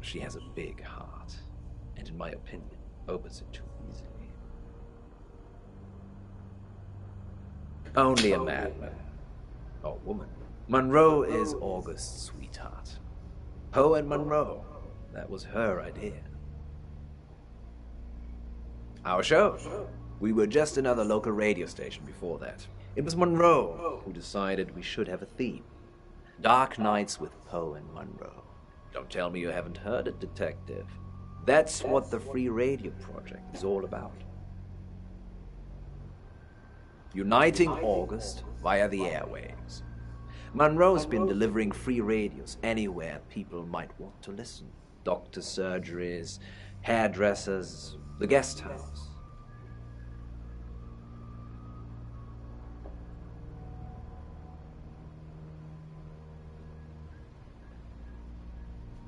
She has a big heart, and in my opinion, opens it too easily. Only a madman. Or woman. Monroe is August's sweetheart. Poe and Monroe. That was her idea. Our show. We were just another local radio station before that. It was Monroe who decided we should have a theme. Dark Nights with Poe and Monroe. Don't tell me you haven't heard it, Detective. That's what the Free Radio Project is all about. Uniting August via the airwaves. Monroe's been delivering free radios anywhere people might want to listen. Doctor surgeries, hairdressers, the guest house.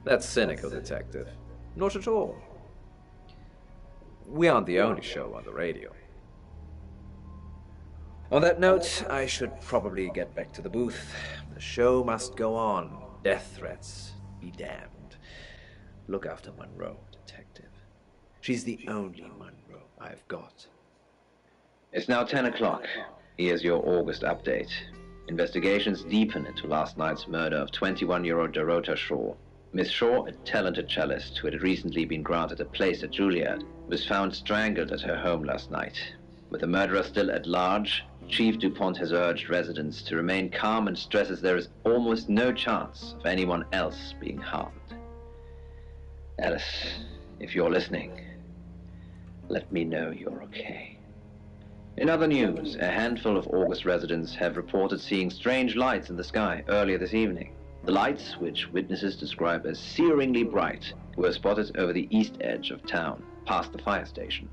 That's cynical, Detective. Not at all. We aren't the only show on the radio. On that note, I should probably get back to the booth. The show must go on. Death threats be damned. Look after Monroe, Detective. She's the only Monroe I've got. It's now 10 o'clock. Here's your August update. Investigations deepen into last night's murder of 21-year-old Dorota Shaw. Miss Shaw, a talented cellist who had recently been granted a place at Juilliard, was found strangled at her home last night. With the murderer still at large, Chief DuPont has urged residents to remain calm and stresses there is almost no chance of anyone else being harmed. Alice, if you're listening, let me know you're okay. In other news, a handful of August residents have reported seeing strange lights in the sky earlier this evening. The lights, which witnesses describe as searingly bright, were spotted over the east edge of town, past the fire station.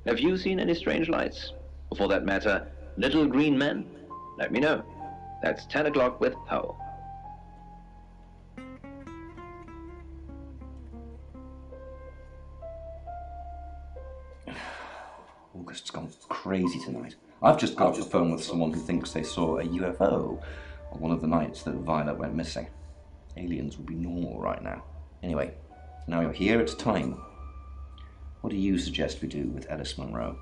Have you seen any strange lights? Or for that matter, little green men? Let me know. That's 10 o'clock with Poe. August's gone crazy tonight. I've just got off the phone with someone who thinks they saw a UFO on one of the nights that Violet went missing. Aliens would be normal right now. Anyway, now you're here, it's time. What do you suggest we do with Ellis Monroe?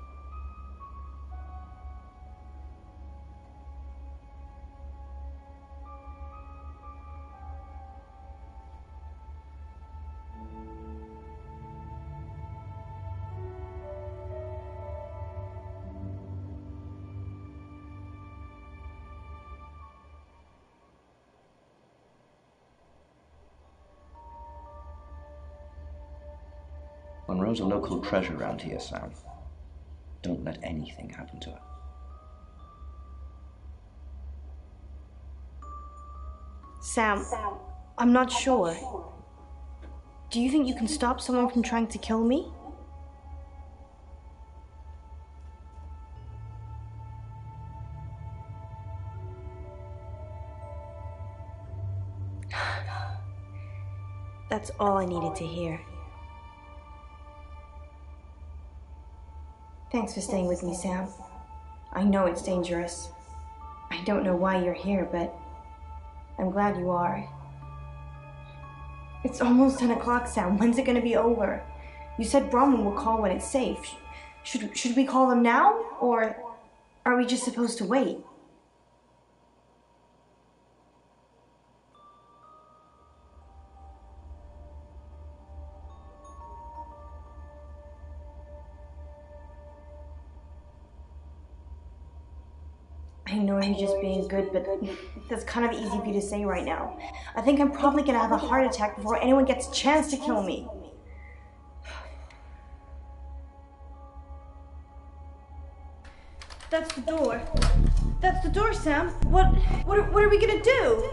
Monroe's a local treasure around here, Sam. Don't let anything happen to her. Sam, I'm not sure. Do you think you can stop someone from trying to kill me? That's all I needed to hear. Thanks for staying with me, Sam. I know it's dangerous. I don't know why you're here, but I'm glad you are. It's almost 10 o'clock, Sam. When's it going to be over? You said Bronwyn will call when it's safe. Should we call him now, or are we just supposed to wait? I know you're just being good, but that's kind of easy for you to say right now. I think I'm probably gonna have a heart attack before anyone gets a chance to kill me. That's the door. That's the door, Sam. What are we gonna do?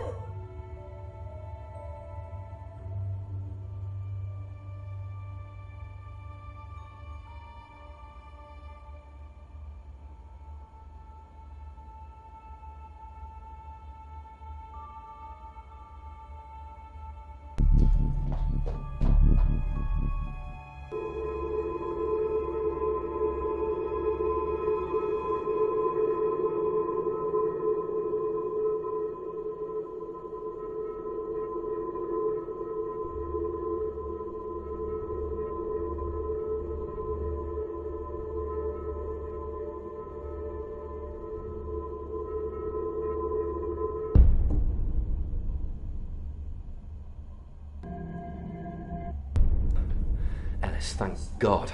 Thank God.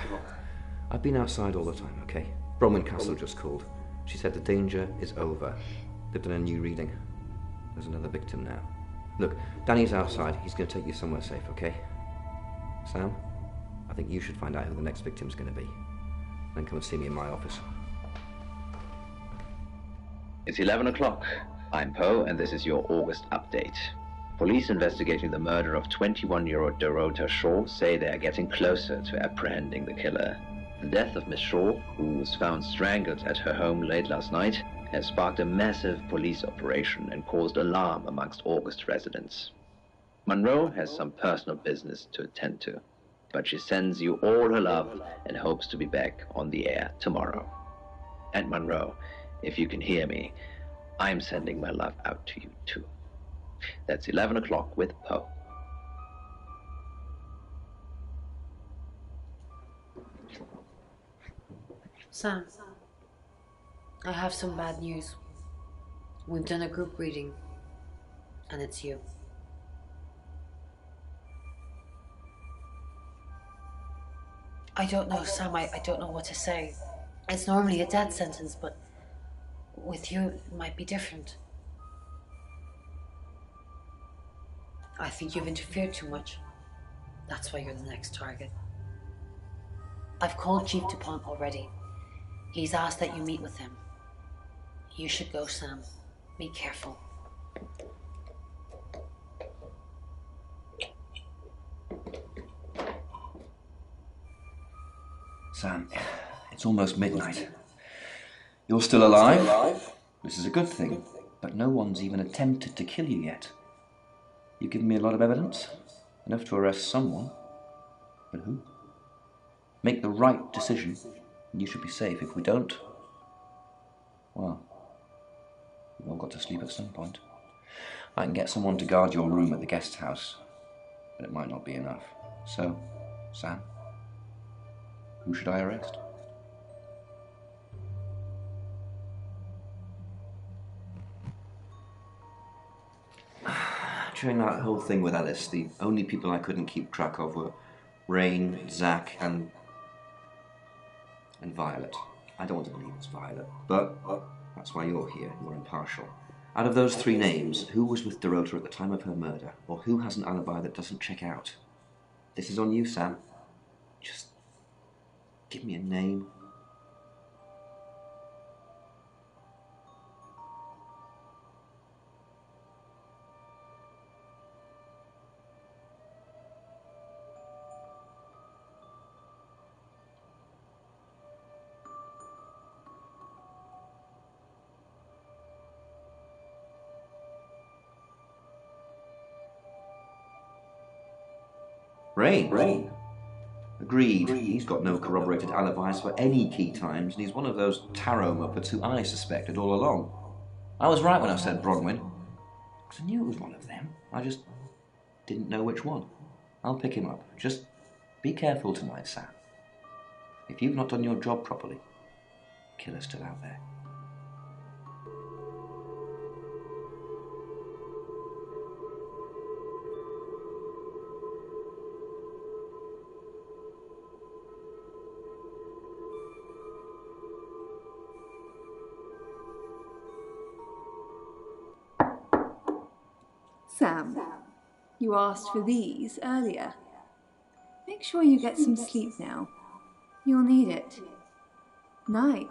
I've been outside all the time, okay? Bronwyn Castle just called. She said the danger is over. They've done a new reading. There's another victim now. Look, Danny's outside. He's going to take you somewhere safe, okay? Sam, I think you should find out who the next victim's going to be. Then come and see me in my office. It's 11 o'clock. I'm Poe, and this is your August update. Police investigating the murder of 21-year-old Dorota Shaw say they are getting closer to apprehending the killer. The death of Miss Shaw, who was found strangled at her home late last night, has sparked a massive police operation and caused alarm amongst August residents. Monroe has some personal business to attend to, but she sends you all her love and hopes to be back on the air tomorrow. And Monroe, if you can hear me, I'm sending my love out to you too. That's 11 o'clock with Poe. Sam, I have some bad news. We've done a group reading, and it's you. I don't know, Sam, I don't know what to say. It's normally a death sentence, but with you, it might be different. I think you've interfered too much. That's why you're the next target. I've called Chief DuPont already. He's asked that you meet with him. You should go, Sam. Be careful. Sam, it's almost midnight. You're still alive? This is a good thing, but no one's even attempted to kill you yet. You've given me a lot of evidence, enough to arrest someone. But who? Make the right decision, and you should be safe. If we don't, well, we've all got to sleep at some point. I can get someone to guard your room at the guest house, but it might not be enough. So, Sam, who should I arrest? During that whole thing with Alice, the only people I couldn't keep track of were Rain, Zach, and Violet. I don't want to believe it's Violet, but that's why you're here. You're impartial. Out of those three names, who was with Dorota at the time of her murder, or who has an alibi that doesn't check out? This is on you, Sam. Just give me a name. Rain. Agreed. He's got no corroborated alibis for any key times, and he's one of those tarot muppets who I suspected all along. I was right when I said Bronwyn, because I knew it was one of them. I just didn't know which one. I'll pick him up. Just be careful tonight, Sam. If you've not done your job properly, the killer's still out there. Sam, you asked for these earlier. Make sure you get some sleep now. You'll need it. Night.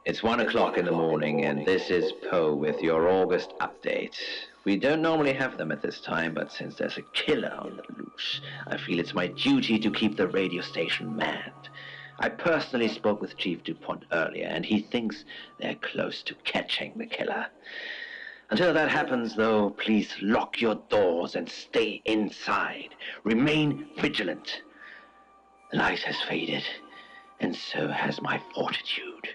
It's 1 o'clock in the morning, and this is Poe with your August update. We don't normally have them at this time, but since there's a killer on the loose, I feel it's my duty to keep the radio station manned. I personally spoke with Chief DuPont earlier, and he thinks they're close to catching the killer. Until that happens, though, please lock your doors and stay inside. Remain vigilant. The light has faded, and so has my fortitude.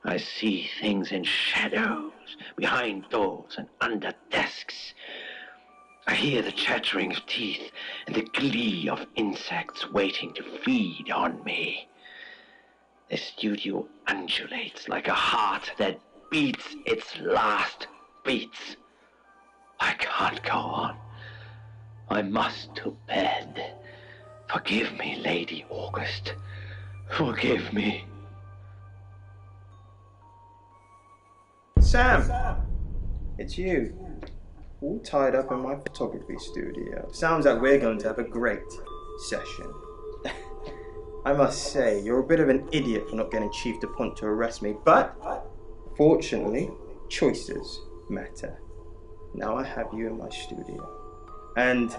I see things in shadows, behind doors and under desks. I hear the chattering of teeth and the glee of insects waiting to feed on me. The studio undulates like a heart that beats its last beats. I can't go on. I must to bed. Forgive me, Lady August. Forgive me. Sam, it's you. All tied up in my photography studio. Sounds like we're going to have a great session. I must say, you're a bit of an idiot for not getting Chief DuPont to arrest me, but fortunately, choices matter. Now I have you in my studio. And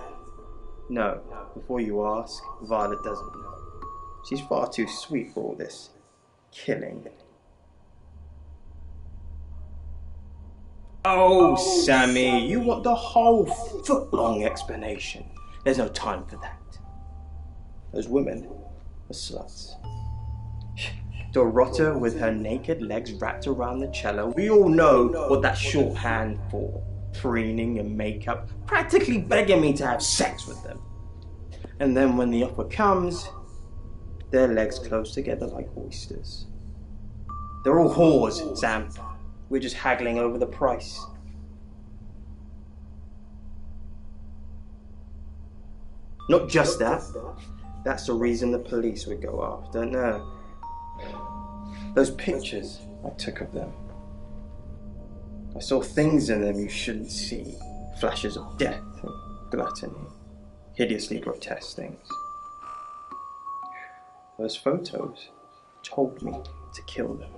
no, before you ask, Violet doesn't know. She's far too sweet for all this killing. Oh, Sammy, you want the whole foot-long explanation. There's no time for that. Those women are sluts. Dorota with her naked legs wrapped around the cello. We all know what that's shorthand for. Preening and makeup, practically begging me to have sex with them. And then when the offer comes, their legs close together like oysters. They're all whores, Sam. We're just haggling over the price. Not just that. That's the reason the police would go after. No. Those pictures I took of them. I saw things in them you shouldn't see. Flashes of death and gluttony. Hideously grotesque things. Those photos told me to kill them.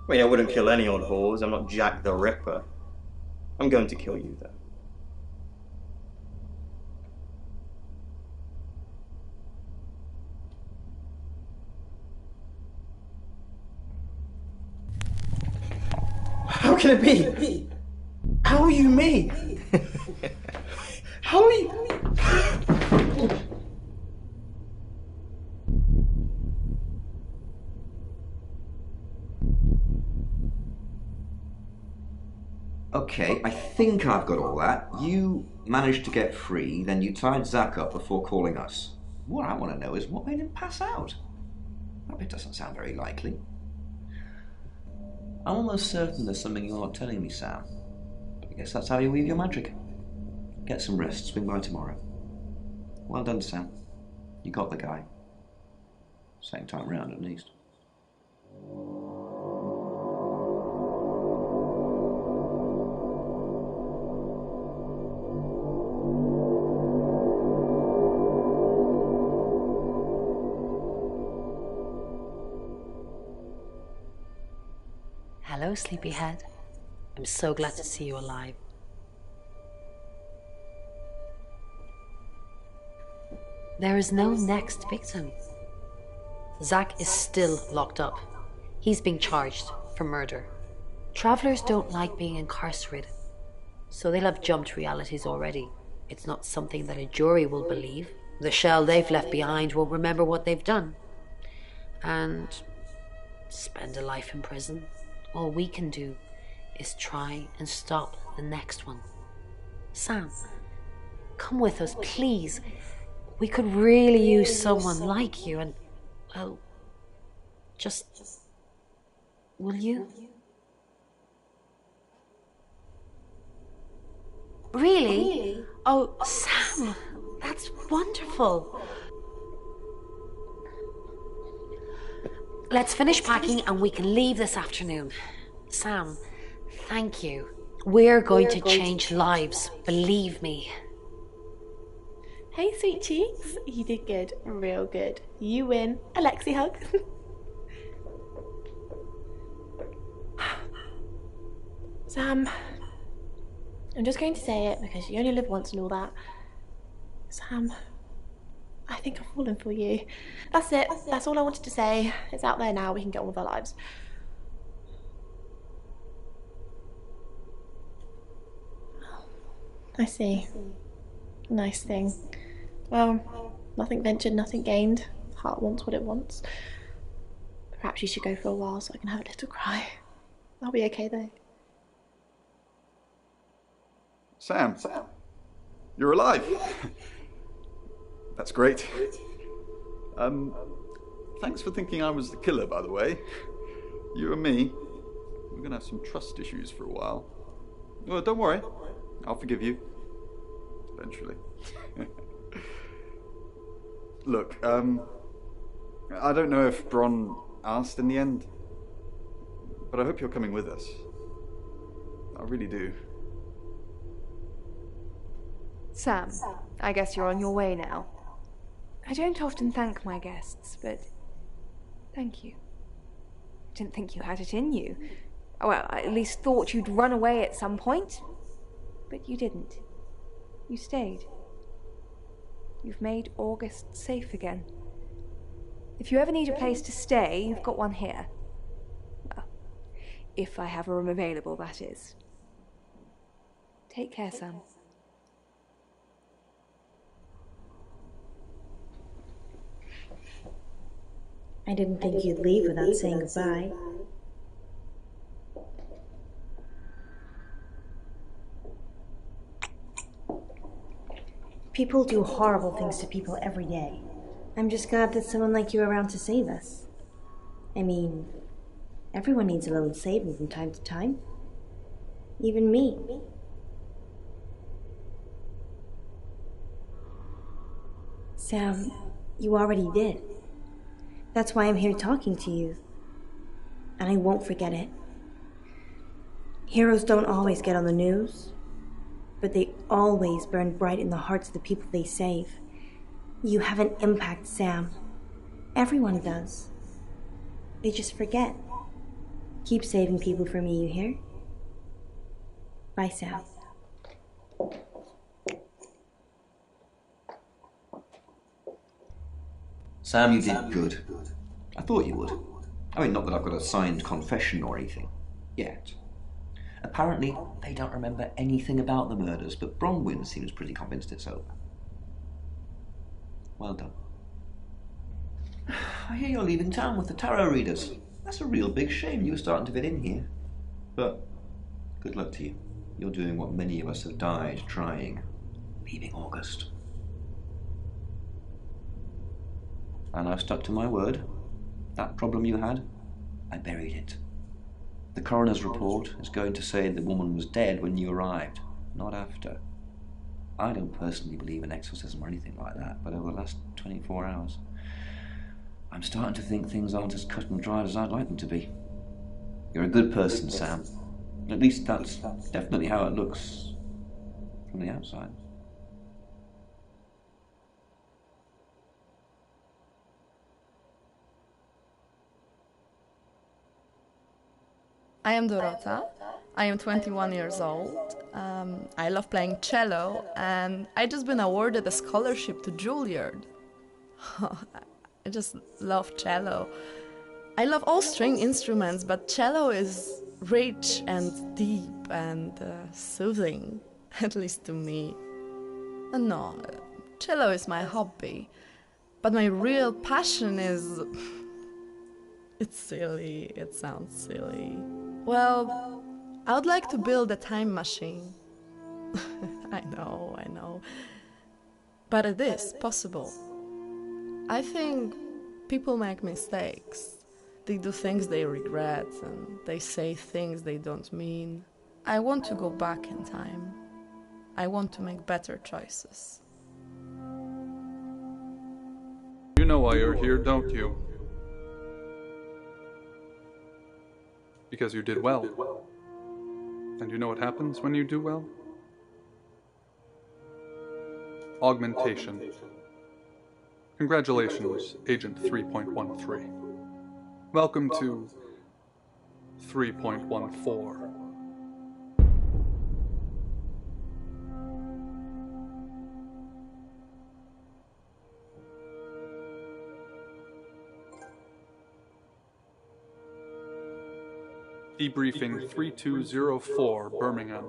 I mean, I wouldn't kill any old whores. I'm not Jack the Ripper. I'm going to kill you, though. can it be? How are you me? How are you? Okay, I think I've got all that. You managed to get free, then you tied Zach up before calling us. What I want to know is what made him pass out. That bit doesn't sound very likely. I'm almost certain there's something you're not telling me, Sam. I guess that's how you weave your magic. Get some rest, swing by tomorrow. Well done, Sam. You got the guy. Same time round, at least. Hello, sleepyhead. I'm so glad to see you alive. There is no next victim. Zach is still locked up. He's being charged for murder. Travelers don't like being incarcerated, so they'll have jumped realities already. It's not something that a jury will believe. The shell they've left behind will remember what they've done and spend a life in prison. All we can do is try and stop the next one. Sam, come with us, please. We could really use someone like you and, well, just... will you? Really? Oh, Sam, that's wonderful. Let's finish packing and we can leave this afternoon. Sam, thank you. We're going to change lives, believe me. Hey, sweet cheeks. You did good. Real good. You win. Alexi hug. Sam, I'm just going to say it because you only live once and all that. Sam, I think I've fallen for you. That's it. That's all I wanted to say. It's out there now. We can get on with our lives. I see. Nice thing. Well, nothing ventured, nothing gained. Heart wants what it wants. Perhaps you should go for a while so I can have a little cry. I'll be okay though. Sam, you're alive. That's great. Thanks for thinking I was the killer, by the way. You and me, we're gonna have some trust issues for a while. Well, don't worry. I'll forgive you. Eventually. Look, I don't know if Bron asked in the end, but I hope you're coming with us. I really do. Sam, I guess you're on your way now. I don't often thank my guests, but thank you. I didn't think you had it in you. Well, I at least thought you'd run away at some point, but you didn't. You stayed. You've made August safe again. If you ever need a place to stay, you've got one here. Well, if I have a room available, that is. Take care, Sam. I didn't think you'd leave without saying goodbye. People do horrible things to people every day. I'm just glad there's someone like you around to save us. I mean, everyone needs a little saving from time to time. Even me. Sam, you already did. That's why I'm here talking to you. And I won't forget it. Heroes don't always get on the news, but they always burn bright in the hearts of the people they save. You have an impact, Sam. Everyone does. They just forget. Keep saving people for me, you hear? Bye, Sam. Sam, you did good. I thought you would. I mean, not that I've got a signed confession or anything. Yet. Apparently, they don't remember anything about the murders, but Bronwyn seems pretty convinced it's over. Well done. I hear you're leaving town with the tarot readers. That's a real big shame you were starting to fit in here. But good luck to you. You're doing what many of us have died trying. Leaving August. And I've stuck to my word. That problem you had, I buried it. The coroner's report is going to say the woman was dead when you arrived, not after. I don't personally believe in exorcism or anything like that, but over the last 24 hours, I'm starting to think things aren't as cut and dried as I'd like them to be. You're a good person, Sam. At least that's definitely how it looks from the outside. I am Dorota. I am 21 years old. I love playing cello, and I just been awarded a scholarship to Juilliard. I just love cello. I love all string instruments, but cello is rich and deep and soothing, at least to me. No, cello is my hobby, but my real passion is... It's silly, it sounds silly. Well, I would like to build a time machine. I know. But it is possible. I think people make mistakes. They do things they regret and they say things they don't mean. I want to go back in time. I want to make better choices. You know why you're here, don't you? Because you did well. And you know what happens when you do well? Augmentation. Congratulations, Agent 3.13. Welcome to 3.14. Debriefing 3204, Birmingham.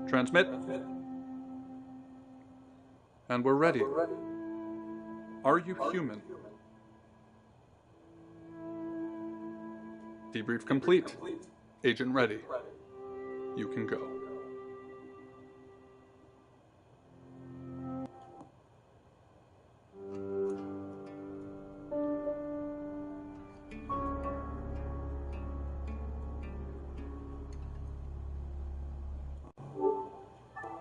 Transmit. And we're ready. Are you human? Debrief complete. Agent ready. You can go.